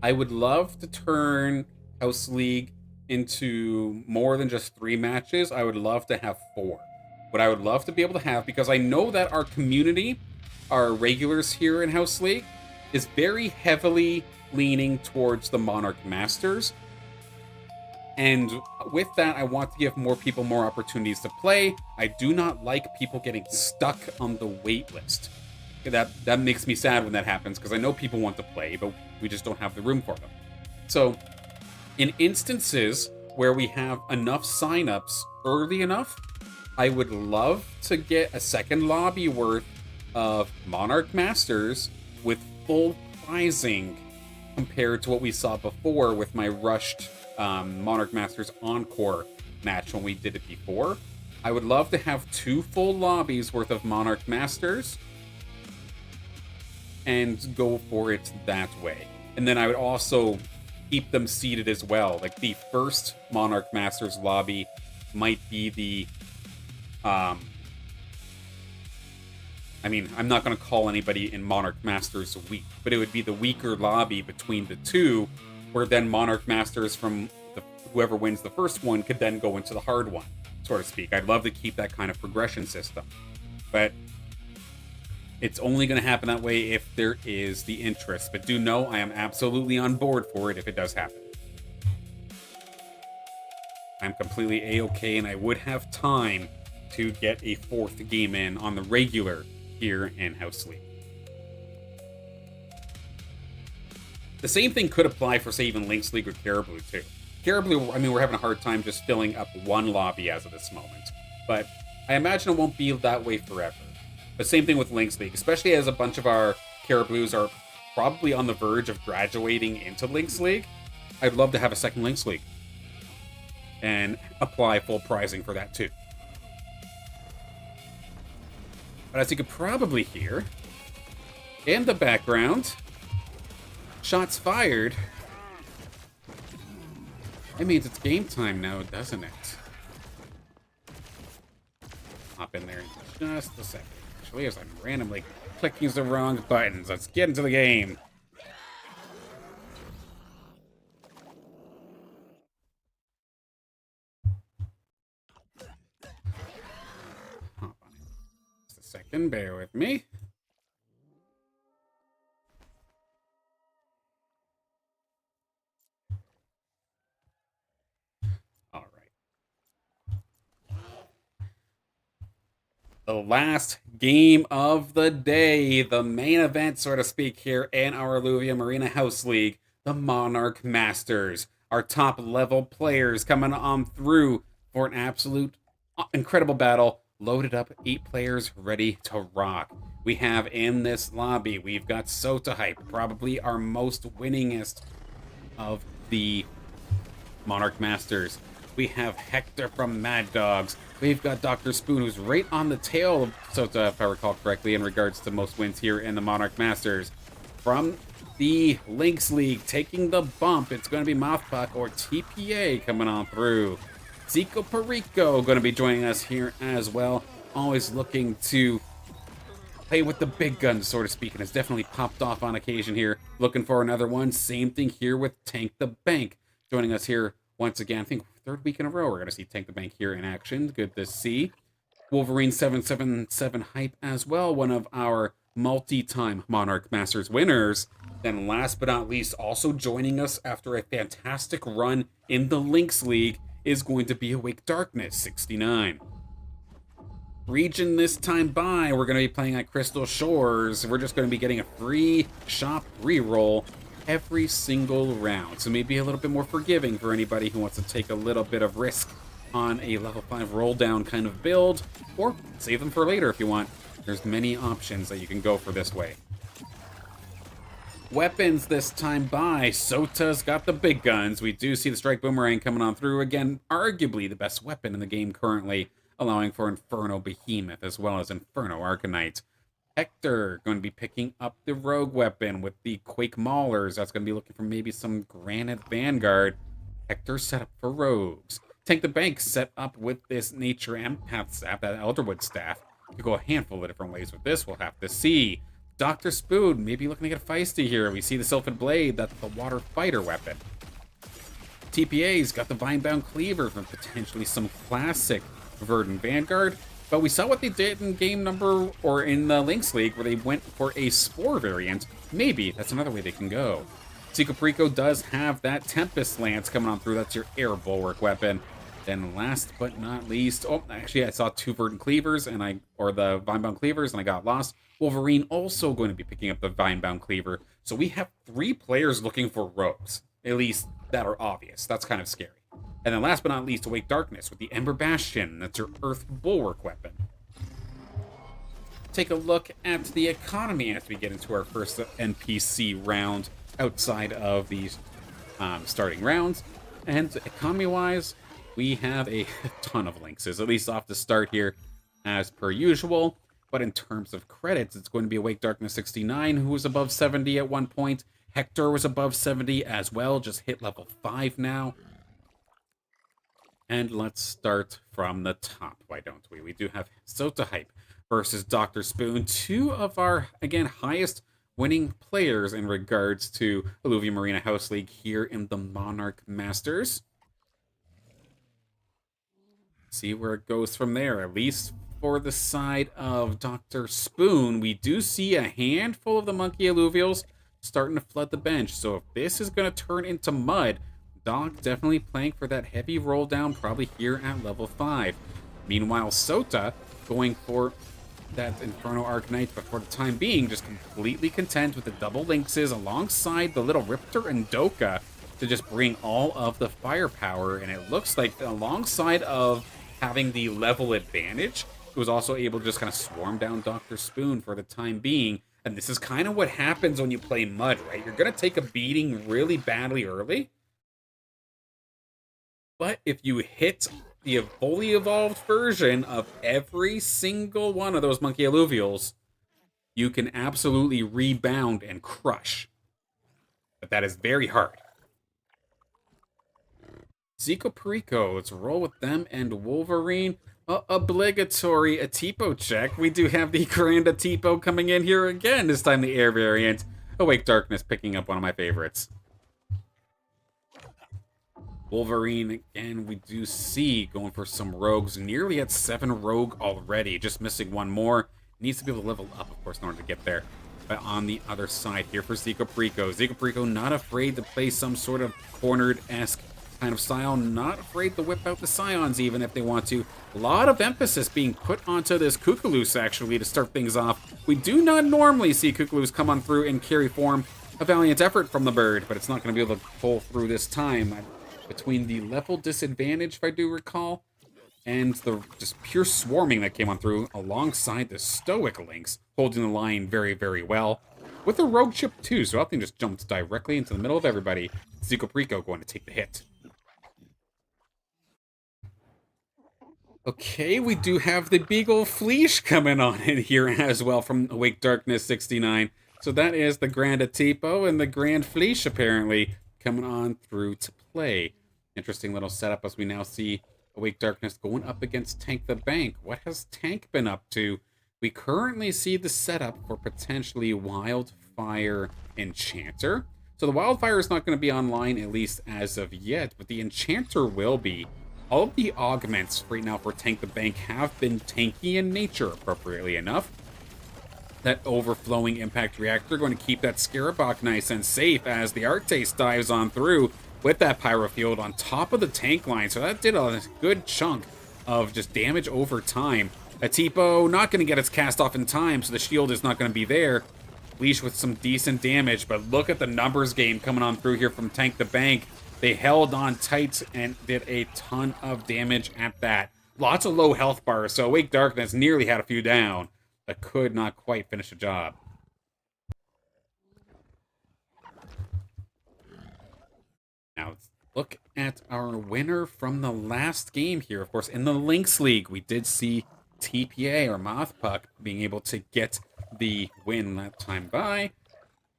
I would love to turn House League into more than just 3 matches. I would love to have 4. What I would love to be able to have, because I know that our community, our regulars here in House League, is very heavily leaning towards the Monarch Masters. And with that, I want to give more people more opportunities to play. I do not like people getting stuck on the wait list. That makes me sad when that happens, because I know people want to play, but we just don't have the room for them. So, in instances where we have enough signups early enough, I would love to get a second lobby worth of Monarch Masters with full prizing compared to what we saw before with my rushed Monarch Masters Encore match when we did it before. I would love to have 2 full lobbies worth of Monarch Masters and go for it that way. And then I would also keep them seated as well. Like, the first Monarch Masters lobby might be the I mean, I'm not going to call anybody in Monarch Masters weak, but it would be the weaker lobby between the two, where then Monarch Masters from whoever wins the first one could then go into the hard one, so to speak. I'd love to keep that kind of progression system, but it's only going to happen that way if there is the interest. But do know I am absolutely on board for it if it does happen. I'm completely A-okay, and I would have time to get a 4th game in on the regular here in House League. The same thing could apply for, say, even Lynx League or Carablu, too. Carablu, I mean, we're having a hard time just filling up one lobby as of this moment, but I imagine it won't be that way forever. But same thing with Lynx League, especially as a bunch of our Carablus are probably on the verge of graduating into Lynx League. I'd love to have a second Lynx League and apply full prizing for that, too. But as you could probably hear, in the background, shots fired. That means it's game time now, doesn't it? Hop in there in just a second. Actually, as I'm randomly clicking the wrong buttons. Let's get into the game. Second, bear with me. All right. The last game of the day, the main event, so to speak, here in our Illuvium Arena House League, the Monarch Masters. Our top level players coming on through for an absolute incredible battle. Loaded up, 8 players ready to rock. We have in this lobby, we've got Sota Hype, probably our most winningest of the Monarch Masters. We have Hector from Mad Dogs. We've got Dr. Spoon, who's right on the tail of Sota, if I recall correctly, in regards to most wins here in the Monarch Masters. From the Lynx League, taking the bump, it's going to be Mouthpuck or TPA coming on through. Zico Perico going to be joining us here as well. Always looking to play with the big guns, so to speak, and has definitely popped off on occasion here. Looking for another one. Same thing here with Tank the Bank joining us here once again. I think 3rd week in a row we're going to see Tank the Bank here in action. Good to see. Wolverine 777 Hype as well, one of our multi-time Monarch Masters winners. Then last but not least, also joining us after a fantastic run in the Lynx League, is going to be Awake Darkness 69. Region this time by, we're going to be playing at Crystal Shores. We're just going to be getting a free shop reroll every single round. So maybe a little bit more forgiving for anybody who wants to take a little bit of risk on a level 5 roll down kind of build, or save them for later if you want. There's many options that you can go for this way. Weapons this time by, Sota's got the big guns. We do see the Strike Boomerang coming on through. Again, arguably the best weapon in the game currently, allowing for Inferno Behemoth as well as Inferno Arcanite. Hector going to be picking up the Rogue weapon with the Quake Maulers. That's going to be looking for maybe some Granite Vanguard. Hector set up for Rogues. Tank the Bank set up with this Nature Empath Staff, that Elderwood Staff. You could go a handful of different ways with this, we'll have to see. Dr. Spoon, maybe looking to get feisty here. We see the Sylphid Blade, that's the Water Fighter weapon. TPA's got the Vinebound Cleaver for potentially some classic Verdant Vanguard. But we saw what they did in in the Lynx League, where they went for a Spore variant. Maybe that's another way they can go. Zico Perico does have that Tempest Lance coming on through. That's your Air Bulwark weapon. Then last but not least, oh, actually I saw 2 Verdant Cleavers, and the Vinebound Cleavers, and I got lost. Wolverine also going to be picking up the Vinebound Cleaver. So we have 3 players looking for rogues, at least that are obvious. That's kind of scary. And then last but not least, Awake Darkness with the Ember Bastion. That's your Earth Bulwark weapon. Take a look at the economy as we get into our first NPC round outside of these starting rounds. And economy-wise, we have a ton of Lynxes, at least off the start here, as per usual. But in terms of credits, it's going to be Awake Darkness 69, who was above 70 at one point. Hector was above 70 as well, just hit level 5 now. And let's start from the top, why don't we? We do have Sota Hype versus Dr. Spoon, 2 of our, again, highest winning players in regards to Illuvium Arena House League here in the Monarch Masters. See where it goes from there. At least for the side of Dr. Spoon, we do see a handful of the Monkey Illuvials starting to flood the bench. So if this is going to turn into mud, Doc definitely playing for that heavy roll down, probably here at level 5. Meanwhile, Sota going for that Inferno Arcanite, but for the time being, just completely content with the double Lynxes alongside the little Riptor and Doka to just bring all of the firepower. And it looks like alongside of having the level advantage, it was also able to just kind of swarm down Dr. Spoon for the time being. And this is kind of what happens when you play Mud, right? You're going to take a beating really badly early. But if you hit the fully evolved version of every single one of those Monkey Illuvials, you can absolutely rebound and crush. But that is very hard. Zico Perico, let's roll with them and Wolverine. Obligatory Atipo check. We do have the Grand Atipo coming in here again, this time the air variant. Awake Darkness picking up one of my favorites. Wolverine, again, we do see going for some rogues. Nearly at 7 rogue already. Just missing one more. Needs to be able to level up, of course, in order to get there. But on the other side here for Zico Perico. Zico Perico not afraid to play some sort of cornered-esque kind of style. Not afraid to whip out the Scions even if they want to. A lot of emphasis being put onto this Cuculus, actually, to start things off. We do not normally see Cuculus come on through and carry form. A valiant effort from the bird, but it's not going to be able to pull through this time. Between the level disadvantage, if I do recall, and the just pure swarming that came on through alongside the Stoic Lynx, holding the line very, very well. With the rogue chip too, so Elthing just jumped directly into the middle of everybody. Zico Perico going to take the hit. Okay, we do have the Beagle Fleesh coming on in here as well from Awake Darkness 69. So that is the Grand Atipo and the Grand Fleesh apparently coming on through to play. Interesting little setup as we now see Awake Darkness going up against Tank the Bank. What has Tank been up to? We currently see the setup for potentially Wildfire Enchanter. So the Wildfire is not going to be online, at least as of yet, but the Enchanter will be. All of the augments right now for Tank the Bank have been tanky in nature, appropriately enough. That overflowing impact reactor going to keep that Scarabok nice and safe as the Arctase dives on through with that Pyro Field on top of the tank line. So that did a good chunk of just damage over time. Atipo not going to get its cast off in time, so the shield is not going to be there. Leash with some decent damage, but look at the numbers game coming on through here from Tank the Bank. They held on tight and did a ton of damage at that. Lots of low health bars, so Awake Darkness nearly had a few down, but could not quite finish the job. Now let's look at our winner from the last game here. Of course, in the Lynx League, we did see TPA, or Mothpuck, being able to get the win that time by.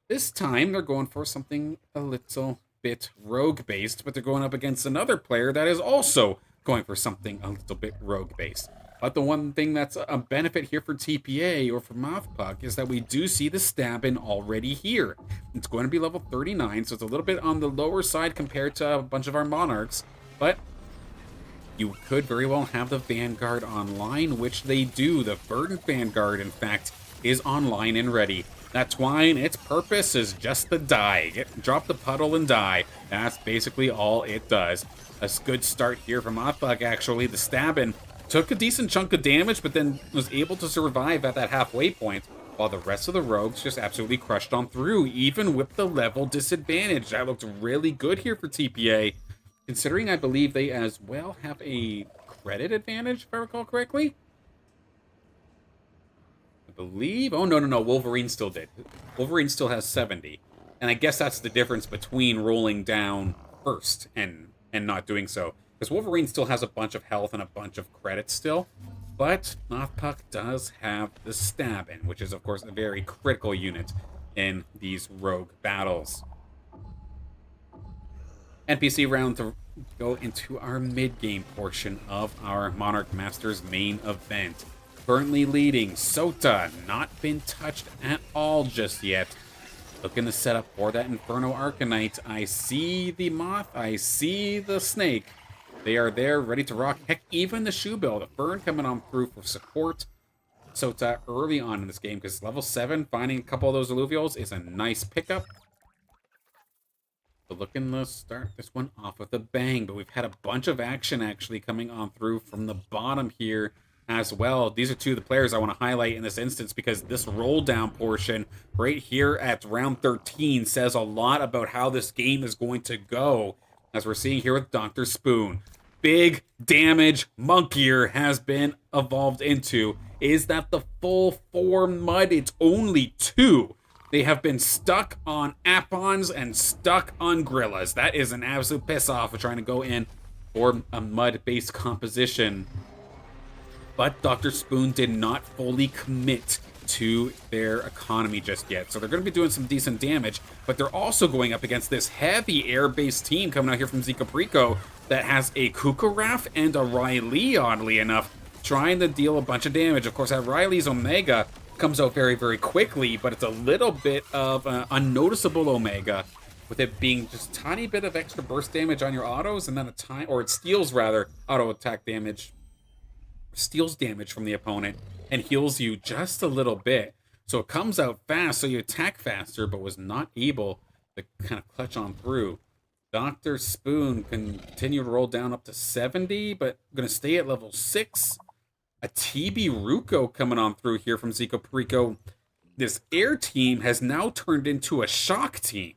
This time, they're going for something a little bit rogue-based, but they're going up against another player that is also going for something a little bit rogue-based. But the one thing that's a benefit here for TPA or for Mothpuck is that we do see the Stabbin already here. It's going to be level 39, so it's a little bit on the lower side compared to a bunch of our Monarchs. But you could very well have the Vanguard online, which they do. The Verdant Vanguard, in fact, is online and ready. That twine, its purpose is just to die. Drop the puddle and die. That's basically all it does. A good start here from Othbug, actually. The stabbing took a decent chunk of damage, but then was able to survive at that halfway point, while the rest of the rogues just absolutely crushed on through, even with the level disadvantage. That looked really good here for TPA, considering I believe they as well have a credit advantage, if I recall correctly. Believe, oh no, Wolverine still did. Wolverine still has 70, and I guess that's the difference between rolling down first and not doing so, because Wolverine still has a bunch of health and a bunch of credits still, but Nothpuck does have the stabbing, which is of course a very critical unit in these rogue battles. NPC round to go into our mid-game portion of our Monarch Masters main event. Currently leading, Sota, not been touched at all just yet. Looking to set up for that Inferno Arcanite. I see the Moth, I see the Snake. They are there, ready to rock. Heck, even the Shoe Bill, the Fern coming on through for support. Sota early on in this game, because level 7, finding a couple of those Illuvials is a nice pickup. But looking to start this one off with a bang, but we've had a bunch of action actually coming on through from the bottom here as well. These are two of the players I want to highlight in this instance, because this roll down portion right here at round 13 says a lot about how this game is going to go, as we're seeing here with Dr. Spoon. Big damage Monkier has been evolved into. Is that the full 4 mud? It's only 2. They have been stuck on Apons and stuck on Grillas. That is an absolute piss off of trying to go in for a mud-based composition. But Dr. Spoon did not fully commit to their economy just yet. So they're going to be doing some decent damage, but they're also going up against this heavy air-based team coming out here from Zika Prico that has a Kukaraf and a Riley, oddly enough, trying to deal a bunch of damage. Of course, that Riley's Omega comes out very, very quickly, but it's a little bit of an unnoticeable Omega, with it being just a tiny bit of extra burst damage on your autos, and then it steals rather auto attack damage. Steals damage from the opponent and heals you just a little bit. So it comes out fast, so you attack faster, but was not able to kind of clutch on through. Dr. Spoon can continue to roll down up to 70, but going to stay at level 6. A TB Ruko coming on through here from Zico Perico. This air team has now turned into a shock team.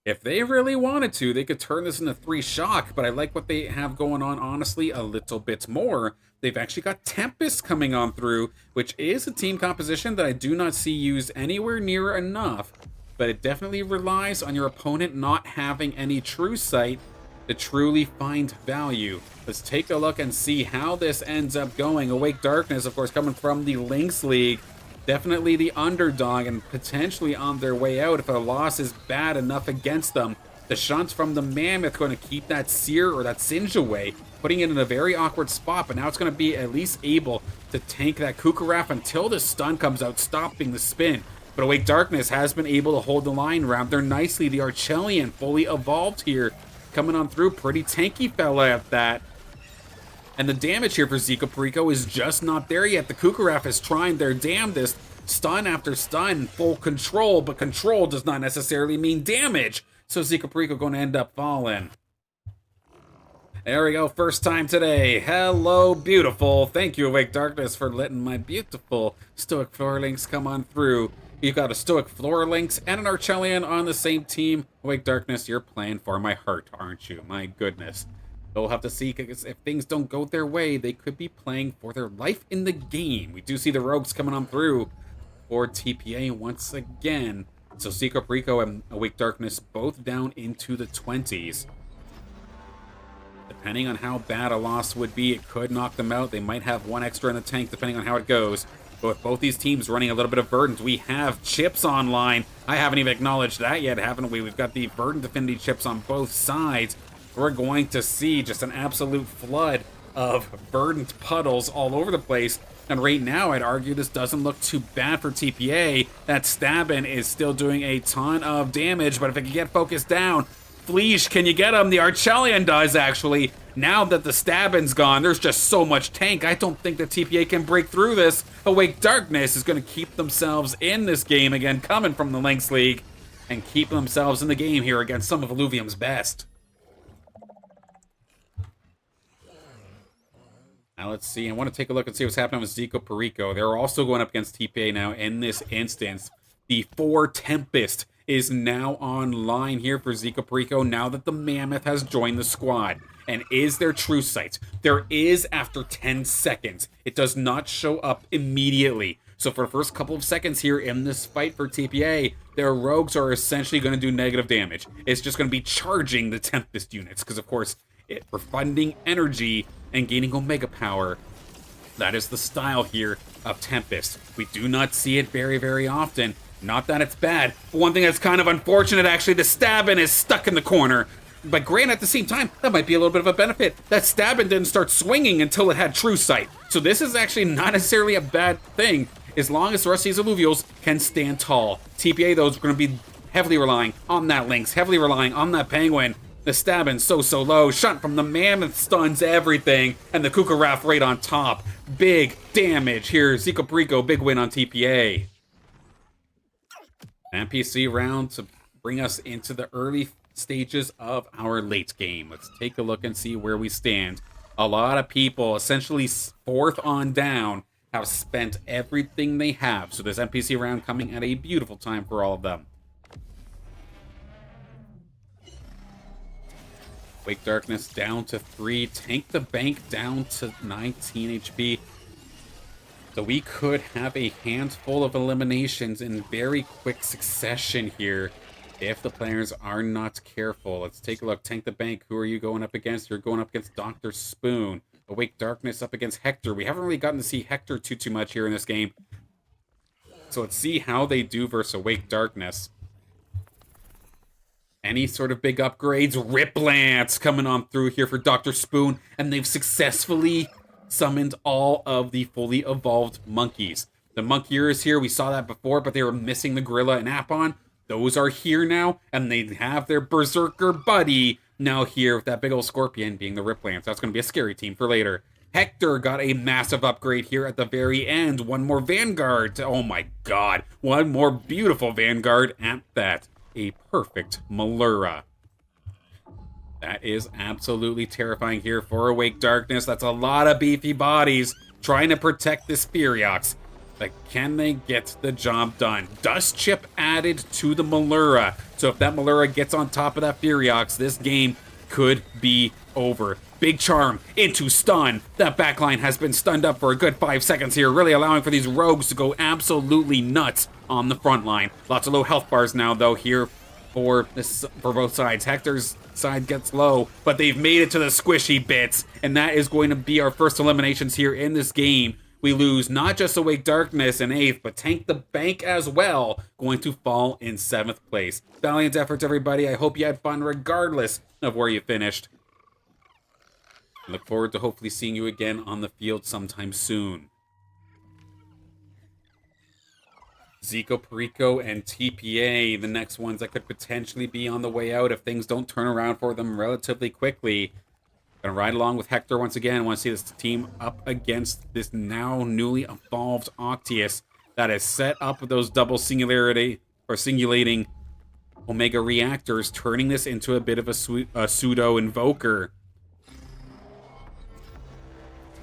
If they really wanted to, they could turn this into 3 shock, but I like what they have going on, honestly, a little bit more. They've actually got Tempest coming on through, which is a team composition that I do not see used anywhere near enough, but it definitely relies on your opponent not having any true sight to truly find value. Let's take a look and see how this ends up going. Awake Darkness, of course, coming from the Lynx League. Definitely the underdog and potentially on their way out if a loss is bad enough against them. The shunt from the Mammoth going to keep that Seer or that Singe away, putting it in a very awkward spot, but now it's going to be at least able to tank that Kukaraf until the stun comes out, stopping the spin. But Awake Darkness has been able to hold the line around there nicely. The Archelian fully evolved here, coming on through. Pretty tanky fella at that. And the damage here for Zico Perico is just not there yet. The Kukaraf is trying their damnedest. Stun after stun, full control, but control does not necessarily mean damage. So Zico Perico going to end up falling. There we go, first time today. Hello, beautiful. Thank you, Awake Darkness, for letting my beautiful Stoic Floor Lynx come on through. You've got a Stoic Floor Lynx and an Archelian on the same team. Awake Darkness, you're playing for my heart, aren't you? My goodness. They'll have to see, because if things don't go their way, they could be playing for their life in the game. We do see the rogues coming on through for TPA once again. So Zico Perico and Awake Darkness both down into the 20s. Depending on how bad a loss would be, it could knock them out. They might have 1 extra in the tank, depending on how it goes. But with both these teams running a little bit of burdens, we have chips online. I haven't even acknowledged that yet, haven't we? We've got the Verdant Affinity chips on both sides. We're going to see just an absolute flood of verdant puddles all over the place. And right now, I'd argue this doesn't look too bad for TPA. That stabbing is still doing a ton of damage, but if it can get focused down, Fleesh, can you get him? The Archelian does, actually. Now that the stabbing's gone, there's just so much tank. I don't think that TPA can break through this. Awake Darkness is going to keep themselves in this game again, coming from the Lynx League, and keep themselves in the game here against some of Illuvium's best. Now let's see. I want to take a look and see what's happening with Zico Perico. They're also going up against TPA now in this instance. The 4 Tempest is now online here for Zico Perico now that the Mammoth has joined the squad. And is there true sight? There is after 10 seconds. It does not show up immediately. So for the first couple of seconds here in this fight for TPA, their rogues are essentially going to do negative damage. It's just going to be charging the Tempest units because, of course, for funding energy and gaining Omega power, that is the style here of Tempest. We do not see it very, very often. Not that it's bad, but one thing that's kind of unfortunate, actually, the stabbing is stuck in the corner. But granted, at the same time, that might be a little bit of a benefit. That stabbing didn't start swinging until it had true sight. So this is actually not necessarily a bad thing, as long as the rest of these Illuvials can stand tall. TPA, though, is going to be heavily relying on that Lynx, heavily relying on that Penguin. The stabbing so low. Shot from the Mammoth stuns everything. And the Kukaraf right on top. Big damage here. Zico Perico, big win on TPA. NPC round to bring us into the early stages of our late game. Let's take a look and see where we stand. A lot of people, essentially 4th on down, have spent everything they have. So this NPC round coming at a beautiful time for all of them. Wake Darkness down to 3. Tank the Bank down to 19 HP. So we could have a handful of eliminations in very quick succession here if the players are not careful. Let's take a look. Tank the Bank, who are you going up against? You're going up against Dr. Spoon. Awake Darkness up against Hector. We haven't really gotten to see Hector too much here in this game. So let's see how they do versus Awake Darkness. Any sort of big upgrades? Rip Lance coming on through here for Dr. Spoon. And they've successfully summoned all of the fully evolved monkeys. The Monkeyear is here. We saw that before, but they were missing the Gorilla and Apon. Those are here now, and they have their Berserker buddy now here with that big old Scorpion being the Rip Lance. That's going to be a scary team for later. Hector got a massive upgrade here at the very end. One more Vanguard. Oh my god. One more beautiful Vanguard at that. A perfect Malura. That is absolutely terrifying here for Awake Darkness. That's a lot of beefy bodies trying to protect this Furiox. But can they get the job done? Dust Chip added to the Malura. So if that Malura gets on top of that Furiox, this game could be over. Big Charm into stun. That backline has been stunned up for a good 5 seconds here, really allowing for these rogues to go absolutely nuts on the front line. Lots of low health bars now, though, here for both sides. Hector's side gets low, but they've made it to the squishy bits, and that is going to be our first eliminations here in this game. We lose not just Awake Darkness in 8th, but Tank the Bank as well, going to fall in 7th place. Valiant efforts, everybody. I hope you had fun regardless of where you finished. I look forward to hopefully seeing you again on the field sometime soon. Zico Perico and TPA, the next ones that could potentially be on the way out if things don't turn around for them relatively quickly. Gonna ride along with Hector once again. Want to see this team up against this now newly evolved Octius that is set up with those double singulating Omega reactors, turning this into a bit of a pseudo invoker.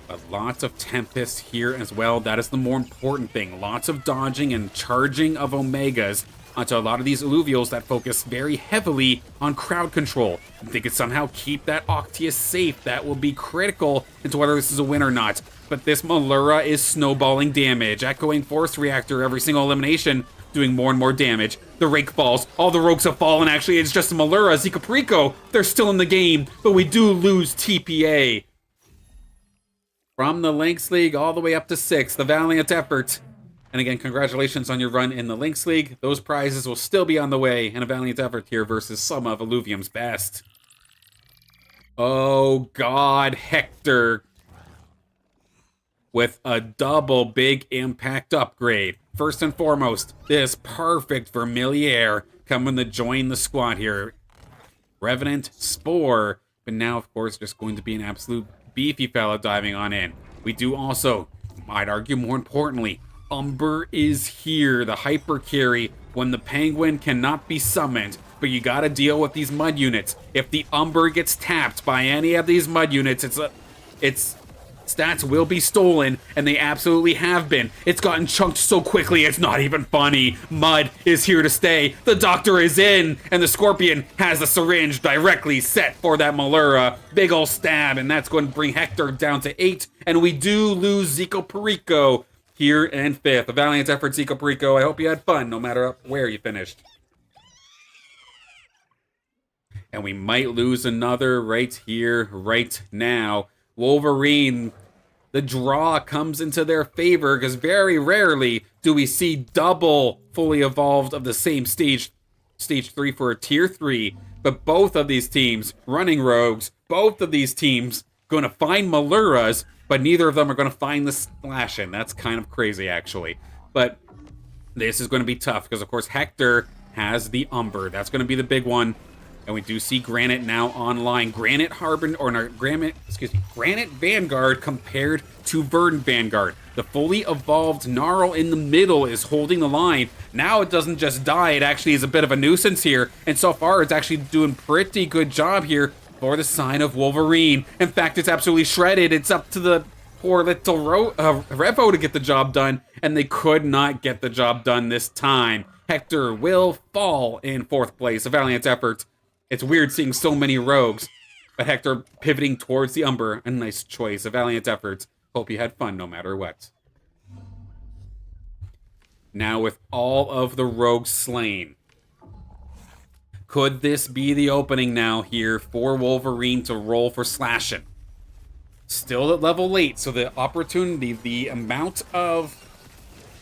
But lots of Tempest here as well. That is the more important thing. Lots of dodging and charging of Omegas onto a lot of these Illuvials that focus very heavily on crowd control. If they could somehow keep that Octius safe, that will be critical into whether this is a win or not. But this Malura is snowballing damage. Echoing Force Reactor every single elimination, doing more and more damage. The Rake falls. All the rogues have fallen. Actually, it's just Malura, Zico Perico. They're still in the game, but we do lose TPA. From the Lynx League all the way up to 6th, the valiant effort. And again, congratulations on your run in the Lynx League. Those prizes will still be on the way, and a valiant effort here versus some of Illuvium's best. Oh god, Hector. With a double big impact upgrade. First and foremost, this perfect Vermiliere coming to join the squad here. Revenant, Spore, But now, of course, just going to be an absolute beefy fella diving on in. We do also, might argue more importantly, Umber is here, the hyper carry, when the Penguin cannot be summoned. But you gotta deal with these mud units. If the Umber gets tapped by any of these mud units, its stats will be stolen, and they absolutely have been. It's gotten chunked so quickly, it's not even funny. Mud is here to stay. The Doctor is in, and the Scorpion has the syringe directly set for that Malura. Big ol' stab, and that's going to bring Hector down to 8, and we do lose Zico Perico here in 5th. A valiant effort, Zico Perico. I hope you had fun, no matter where you finished. And we might lose another right here, right now. Wolverine, the draw comes into their favor because very rarely do we see double fully evolved of the same stage 3 for a tier 3. But both of these teams running rogues, both of these teams going to find Maluras, but neither of them are going to find the Slashin. That's kind of crazy, actually. But this is going to be tough because, of course, Hector has the Umber. That's going to be the big one. And we do see Granite now online. Granite Vanguard compared to Verdant Vanguard. The fully evolved Gnarl in the middle is holding the line. Now it doesn't just die, it actually is a bit of a nuisance here. And so far it's actually doing pretty good job here for the sign of Wolverine. In fact, it's absolutely shredded. It's up to the poor little Revo to get the job done. And they could not get the job done this time. Hector will fall in 4th place. A valiant effort. It's weird seeing so many rogues, but Hector pivoting towards the Umber, a nice choice, a valiant effort. Hope you had fun no matter what. Now with all of the rogues slain, could this be the opening now here for Wolverine to roll for Slashin'? Still at level 8, so the opportunity, the amount of,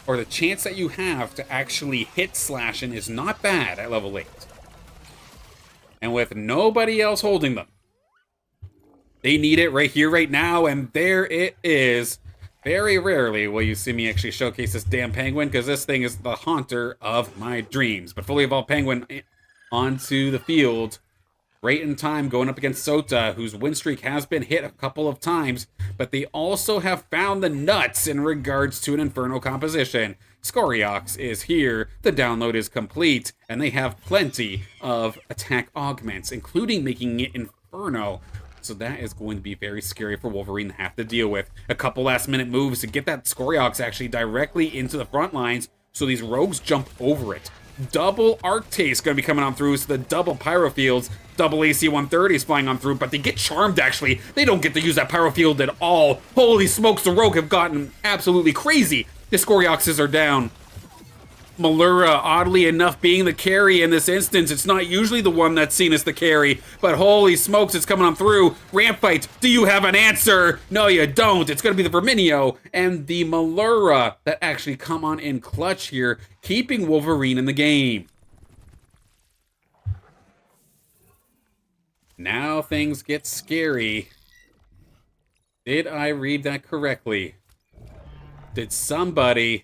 or the chance that you have to actually hit Slashin' is not bad at level 8. And with nobody else holding them, they need it right here, right now, and there it is. Very rarely will you see me actually showcase this damn penguin, because this thing is the haunter of my dreams. But fully evolved penguin onto the field, right in time, going up against Sota, whose win streak has been hit a couple of times, but they also have found the nuts in regards to an Inferno composition. Scoriox is here, the download is complete, and they have plenty of attack augments, including making it Inferno. So that is going to be very scary for Wolverine to have to deal with. A couple last minute moves to get that Scoriox actually directly into the front lines, so these rogues jump over it. Double Arctase going to be coming on through, so the double Pyro Fields, double AC 130s flying on through, but they get charmed actually. They don't get to use that Pyro Field at all. Holy smokes, the rogue have gotten absolutely crazy. The Scorioxes are down. Malura, oddly enough, being the carry in this instance. It's not usually the one that's seen as the carry, but holy smokes, it's coming on through. Ramp fight, do you have an answer? No, you don't. It's going to be the Verminio and the Malura that actually come on in clutch here, keeping Wolverine in the game. Now things get scary. Did I read that correctly? Did somebody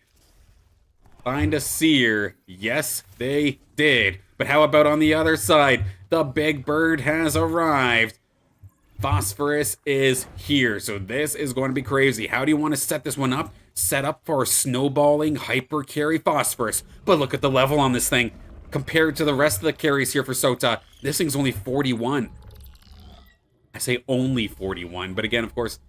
find a seer? Yes, they did. But how about on the other side? The big bird has arrived. Phosphorus is here. So this is going to be crazy. How do you want to set this one up? Set up for snowballing hyper carry Phosphorus. But look at the level on this thing. Compared to the rest of the carries here for Sota, this thing's only 41. I say only 41. But again, of course,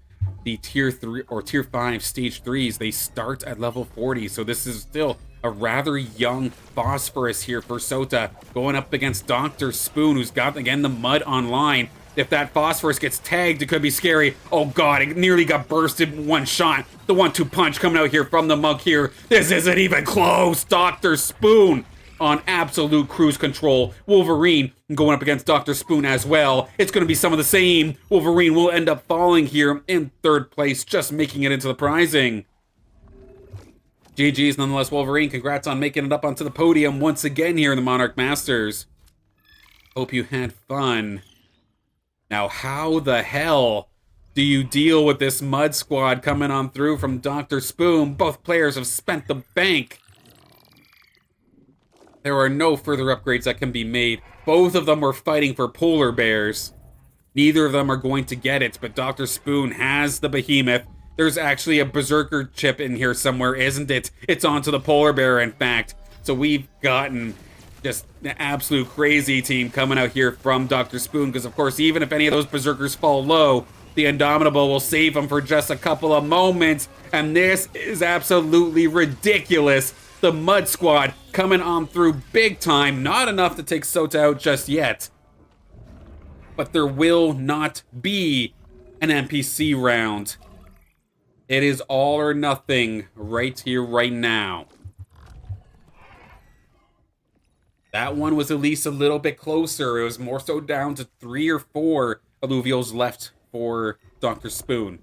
the tier 3 or tier 5 stage 3s, they start at level 40. So this is still a rather young Phosphorus here for Sota, going up against Dr. Spoon, who's got, again, the mud online. If that Phosphorus gets tagged, it could be scary. Oh god, it nearly got bursted in one shot. The 1-2 punch coming out here from the mug here. This isn't even close. Dr. Spoon on absolute cruise control. Wolverine going up against Dr. Spoon as well. It's going to be some of the same. Wolverine will end up falling here in 3rd place, just making it into the prizing. GG's nonetheless, Wolverine. Congrats on making it up onto the podium once again here in the Monarch Masters. Hope you had fun. Now, how the hell do you deal with this mud squad coming on through from Dr. Spoon? Both players have spent the bank. There are no further upgrades that can be made. Both of them were fighting for polar bears. Neither of them are going to get it, but Dr. Spoon has the behemoth. There's actually a berserker chip in here somewhere, isn't it? It's onto the polar bear, in fact. So we've gotten just an absolute crazy team coming out here from Dr. Spoon, because of course, even if any of those berserkers fall low, the Indomitable will save them for just a couple of moments, and this is absolutely ridiculous. The Mud Squad coming on through big time, not enough to take Sota out just yet. But there will not be an NPC round. It is all or nothing right here, right now. That one was at least a little bit closer. It was more so down to 3 or 4 Illuvials left for Dr. Spoon.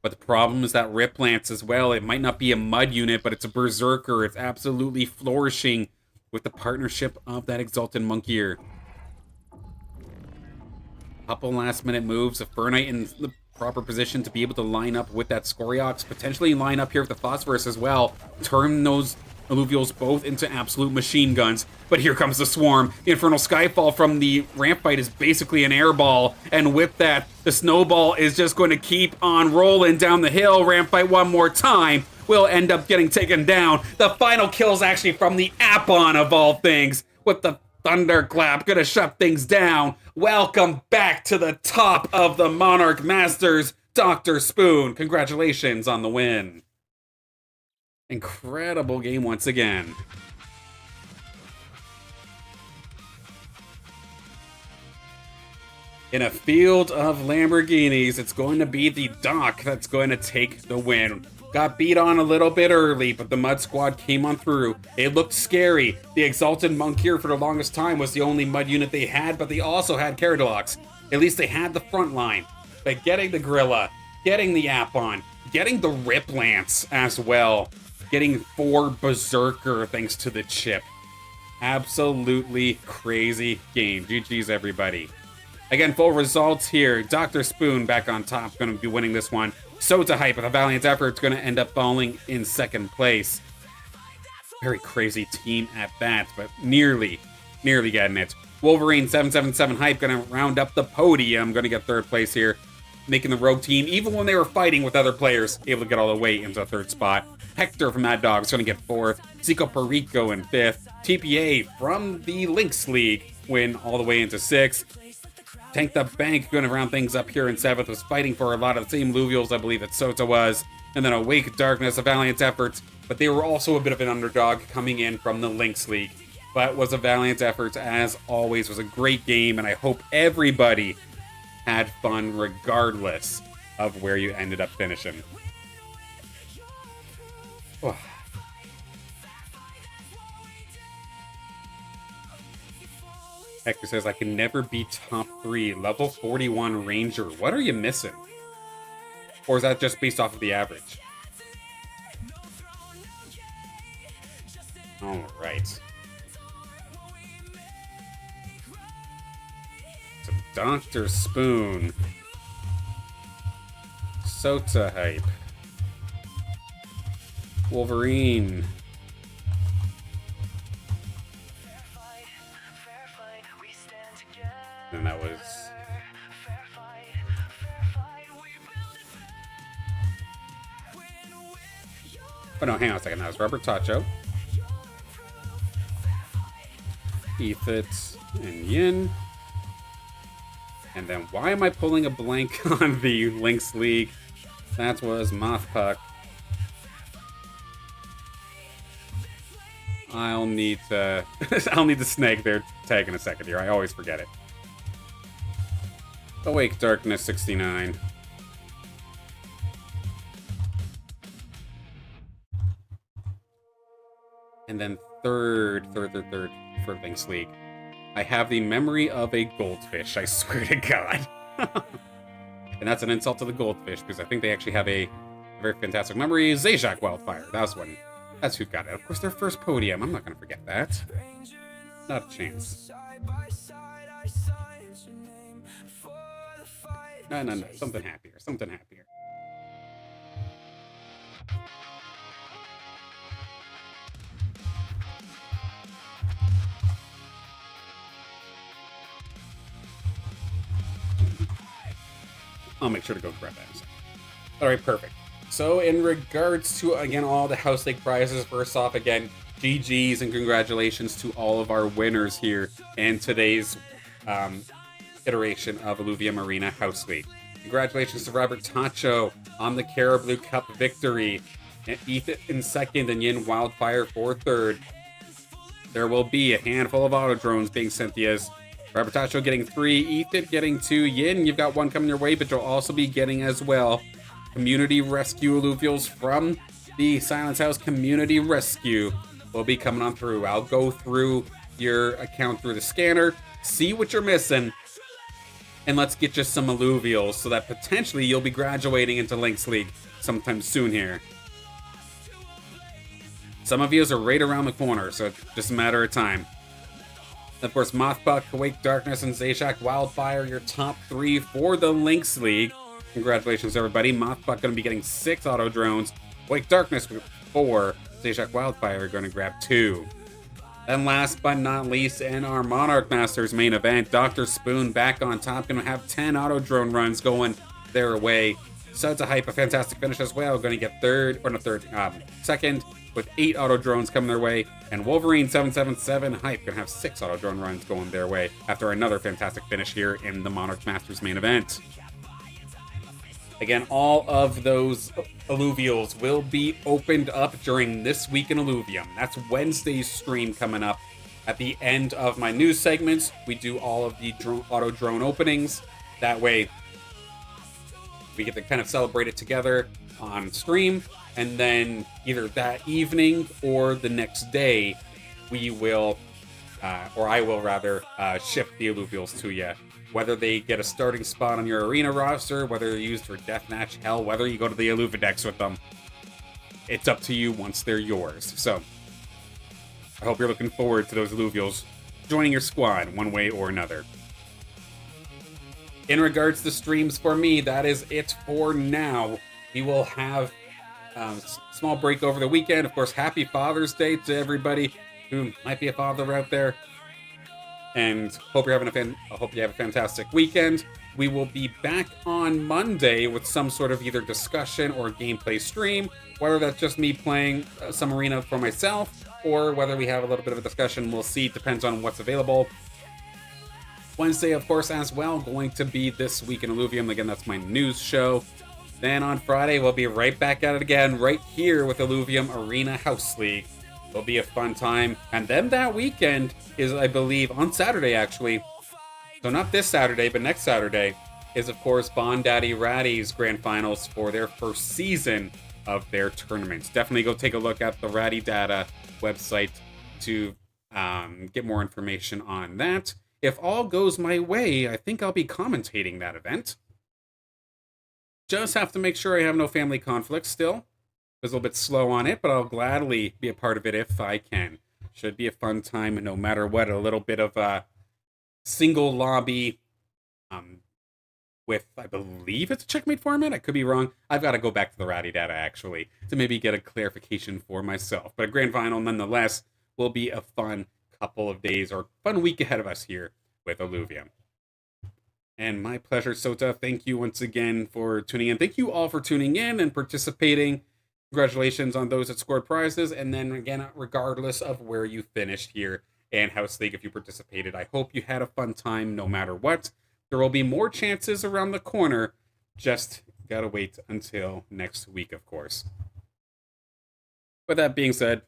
But the problem is that Rip Lance as well. It might not be a mud unit, but it's a berserker. It's absolutely flourishing with the partnership of that Exalted Monkier. Couple last minute moves. A Fernite in the proper position to be able to line up with that Scoriox. Potentially line up here with the Phosphorus as well. Turn those Illuvials both into absolute machine guns. But here comes the Swarm. The Infernal Skyfall from the ramp fight is basically an airball. And with that, the Snowball is just going to keep on rolling down the hill. Ramp fight one more time. Will end up getting taken down. The final kill is actually from the Apon of all things. With the Thunderclap, gonna shut things down. Welcome back to the top of the Monarch Masters, Dr. Spoon. Congratulations on the win. Incredible game once again. In a field of Lamborghinis, it's going to be the Doc that's going to take the win. Got beat on a little bit early, but the Mud Squad came on through. It looked scary. The Exalted Monk here for the longest time was the only mud unit they had, but they also had Caradelox. At least they had the front line. But getting the Gorilla, getting the Apon, getting the Rip Lance as well, getting 4 Berserker thanks to the chip. Absolutely crazy game. GG's, everybody. Again, full results here. Dr. Spoon back on top, going to be winning this one. Sota Hype with a valiant effort, going to end up falling in second place. Very crazy team at that, but nearly getting it. Wolverine 777 Hype going to round up the podium, going to get third place here, making the Rogue team, even when they were fighting with other players, able to get all the way into the third spot. Hector from Mad Dog is going to get fourth. Zico Perico in fifth. TPA from the Lynx League win all the way into sixth. Tank the Bank going to round things up here in 7th, was fighting for a lot of the same Illuvials, I believe that Sota was. And then Awake Darkness, a valiant effort, but they were also a bit of an underdog coming in from the Lynx League. But was a valiant effort, as always. Was a great game, and I hope everybody had fun regardless of where you ended up finishing. Oh. Hector says, I can never be top 3. Level 41 Ranger. What are you missing? Or is that just based off of the average? Alright. So Dr. Spoon. Sota Hype. Wolverine. And that was... Oh no, hang on a second. That was Robert Tacho. Ethit and Yin. And then why am I pulling a blank on the Lynx League? That was Mothpuck. I'll need to I'll need to snag their tag in a second here. I always forget it. Awake Darkness 69. And then third for Lynx League. I have the memory of a goldfish, I swear to God. And that's an insult to the goldfish, because I think they actually have a very fantastic memory. Zajac Wildfire, that's who got it. Of course, their first podium, I'm not going to forget that. Not a chance. No, something happier, something happier. I'll make sure to go grab that. All right, perfect. So in regards to, again, all the House League prizes, first off, again, GG's and congratulations to all of our winners here in today's iteration of Illuvium Arena House League. Congratulations to Robert Tacho on the Carablu Cup victory, and Ethan in second, and Yin Wildfire for third. There will be a handful of auto drones being sent to us. Robert Tacho getting 3, Ethan getting 2, Yin, you've got 1 coming your way, but you'll also be getting as well Community Rescue Illuvials from the Silence House Community Rescue will be coming on through. I'll go through your account through the scanner, see what you're missing, and let's get you some Illuvials so that potentially you'll be graduating into Lynx League sometime soon here. Some of you are right around the corner, so it's just a matter of time. Of course, Mothbuck, Awake Darkness, and Zayshack Wildfire, your top 3 for the Lynx League. Congratulations, everybody. Mothbuck going to be getting 6 auto drones. Awake Darkness with 4. Zayshack Wildfire going to grab 2. And last but not least, in our Monarch Masters main event, Dr. Spoon back on top, going to have 10 auto drone runs going their way. Suds a Hype, a fantastic finish as well. Going to get second with 8 auto drones coming their way. And Wolverine 777 Hype going to have 6 auto drone runs going their way after another fantastic finish here in the Monarch Masters main event. Again, all of those Illuvials will be opened up during this week in Illuvium. That's Wednesday's stream coming up. At the end of my news segments, we do all of the auto drone openings. That way, we get to kind of celebrate it together on stream. And then either that evening or the next day, we will, or I will rather, ship the Illuvials to you. Whether they get a starting spot on your arena roster, whether they're used for deathmatch, hell, whether you go to the Illuvidex with them, it's up to you once they're yours. So, I hope you're looking forward to those Illuvials joining your squad one way or another. In regards to streams for me, that is it for now. We will have a small break over the weekend. Of course, happy Father's Day to everybody who might be a father out there. And hope you're having hope you have a fantastic weekend. We will be back on Monday with some sort of either discussion or gameplay stream, whether that's just me playing some arena for myself, or whether we have a little bit of a discussion. We'll see. Depends on what's available. Wednesday, of course, as well, going to be This Week in Illuvium. Again, that's my news show. Then on Friday, we'll be right back at it again, right here with Illuvium Arena House League. It'll be a fun time. And then that weekend is, I believe, on Saturday, actually. So not this Saturday, but next Saturday is, of course, Bond Daddy Ratty's Grand Finals for their first season of their tournaments. Definitely go take a look at the Ratty Data website to get more information on that. If all goes my way, I think I'll be commentating that event. Just have to make sure I have no family conflicts still. I was a little bit slow on it, but I'll gladly be a part of it if I can. Should be a fun time, no matter what. A little bit of a single lobby with, I believe it's a checkmate format. I could be wrong. I've got to go back to the Ratty Data, actually, to maybe get a clarification for myself. But a grand final, nonetheless, will be a fun couple of days or fun week ahead of us here with Illuvium. And my pleasure, Sota. Thank you once again for tuning in. Thank you all for tuning in and participating. Congratulations on those that scored prizes. And then again, regardless of where you finished here in House League, if you participated, I hope you had a fun time no matter what. There will be more chances around the corner. Just gotta wait until next week, of course. With that being said,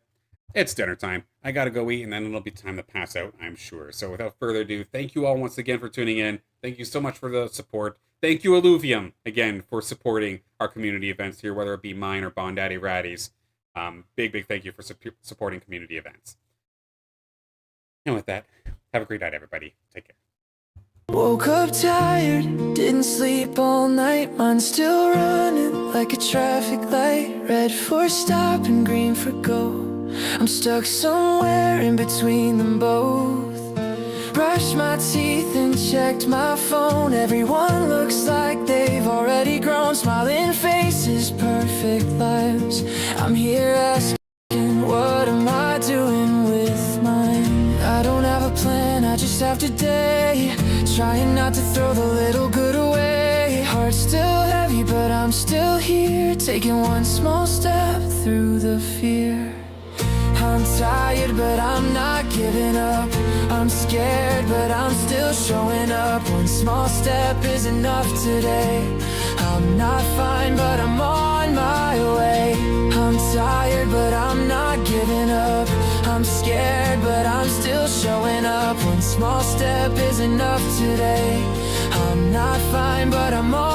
it's dinner time. I gotta go eat, and then it'll be time to pass out, I'm sure. So without further ado, thank you all once again for tuning in. Thank you so much for the support. Thank you, Illuvium, again, for supporting our community events here, whether it be mine or Bond Daddy Ratty's. Big thank you for supporting community events. And with that, have a great night, everybody. Take care.
Woke up tired, didn't sleep all night. Mine's still running like a traffic light. Red for stop and green for go. I'm stuck somewhere in between them both. Brushed my teeth and checked my phone. Everyone looks like they've already grown. Smiling faces, perfect lives. I'm here asking, what am I doing with mine? I don't have a plan, I just have today. Trying not to throw the little good away. Hearts still heavy, but I'm still here, taking one small step through the fear. I'm tired, but I'm not giving up. I'm scared, but I'm still showing up. One small step is enough today. I'm not fine, but I'm on my way. I'm tired, but I'm not giving up. I'm scared, but I'm still showing up. One small step is enough today. I'm not fine, but I'm on